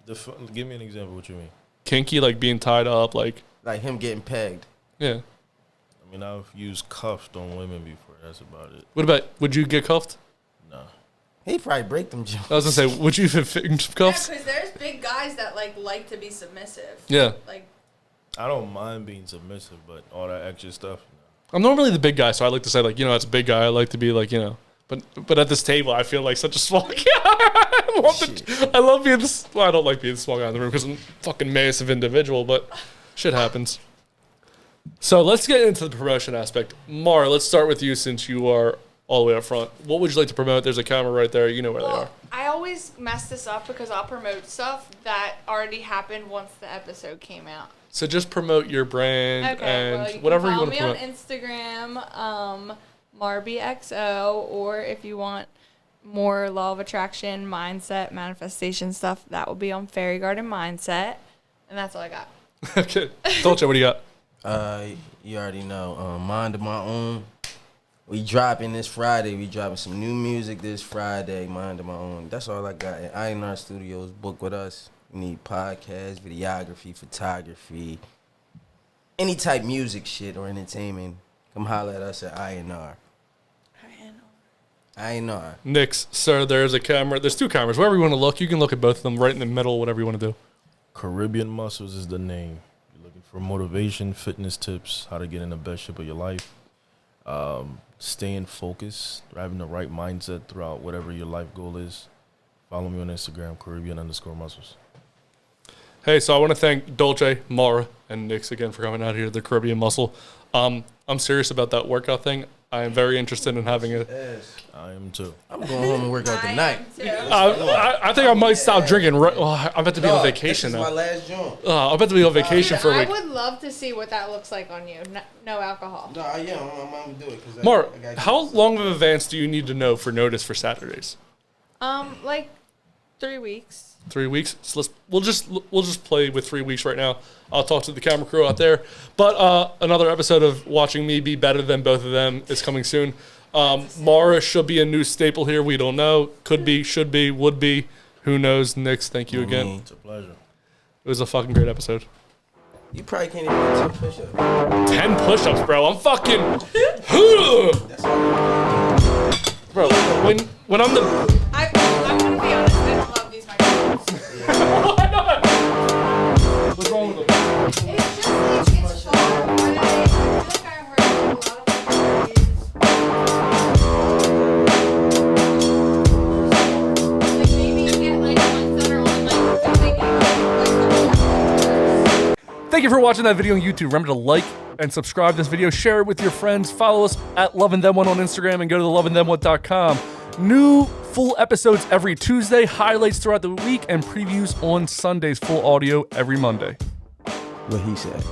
Give me an example of what you mean. Kinky, like being tied up, like him getting pegged. Yeah. I mean, I've used cuffed on women before. That's about it. What about, would you get cuffed? No. He probably break them jokes. I was gonna say, would you fit in some cuffs? because there's big guys that like to be submissive. Yeah. Like, I don't mind being submissive, but all that extra stuff. I'm normally the big guy, so I like to say, like, as a big guy, I like to be like, but at this table, I feel like such a small guy. I love being this. Well, I don't like being the small guy in the room because I'm a fucking massive individual, but shit happens. So let's get into the promotion aspect. Maura, let's start with you since you are all the way up front. What would you like to promote? There's a camera right there. You know where they are. I always mess this up because I'll promote stuff that already happened once the episode came out. So just promote your brand and whatever you want to promote. Follow me on Instagram, MarbyXO, or if you want more law of attraction, mindset, manifestation stuff, that will be on Fairy Garden Mindset. And that's all I got. Okay. Dolce, what do you got? You already know. Mind of My Own. We dropping this Friday. We dropping some new music this Friday. Mind of My Own. That's all I got. At INR Studios, book with us. We need podcasts, videography, photography, any type music shit or entertainment. Come holler at us at INR. INR. Nix, sir, there's a camera. There's two cameras. Wherever you want to look, you can look at both of them right in the middle, whatever you want to do. Caribbean Muscles is the name. You're looking for motivation, fitness tips, how to get in the best shape of your life, staying focused, having the right mindset throughout whatever your life goal is. Follow me on Instagram, Caribbean_muscles. Hey, so I want to thank Dolce, Maura, and Nix again for coming out here to the Caribbean Muscle. I'm serious about that workout thing. I am very interested in having it. I am too. I'm going home and work out tonight. I think I might stop drinking. I'm about to be on vacation this now. is my last joint. I'm about to be on vacation for a week. I would love to see what that looks like on you. No alcohol. No, yeah, I'm going to do it. Maura, how long of advance do you need to know for notice for Saturdays? Like 3 weeks. 3 weeks. So we'll just play with 3 weeks right now. I'll talk to the camera crew out there. But another episode of Watching Me Be Better Than Both of Them is coming soon. Maura should be a new staple here. We don't know. Could be, should be, would be. Who knows? Nix, thank you again. It's a pleasure. It was a fucking great episode. You probably can't even do 10 push-ups. 10 push-ups, bro. I'm fucking... That's all. Bro, when I'm the... I'm gonna be honest, I don't love these microphones. Why not? What's wrong with them? It's just like, it's hard, but I feel like I heard a lot of like maybe you get like ones that are only like Thank you for watching that video on YouTube. Remember to like and subscribe to this video, share it with your friends, follow us at LoveandThenOne on Instagram, and go to theloveandthenone.com. New full episodes every Tuesday, highlights throughout the week, and previews on Sundays, full audio every Monday. What he said.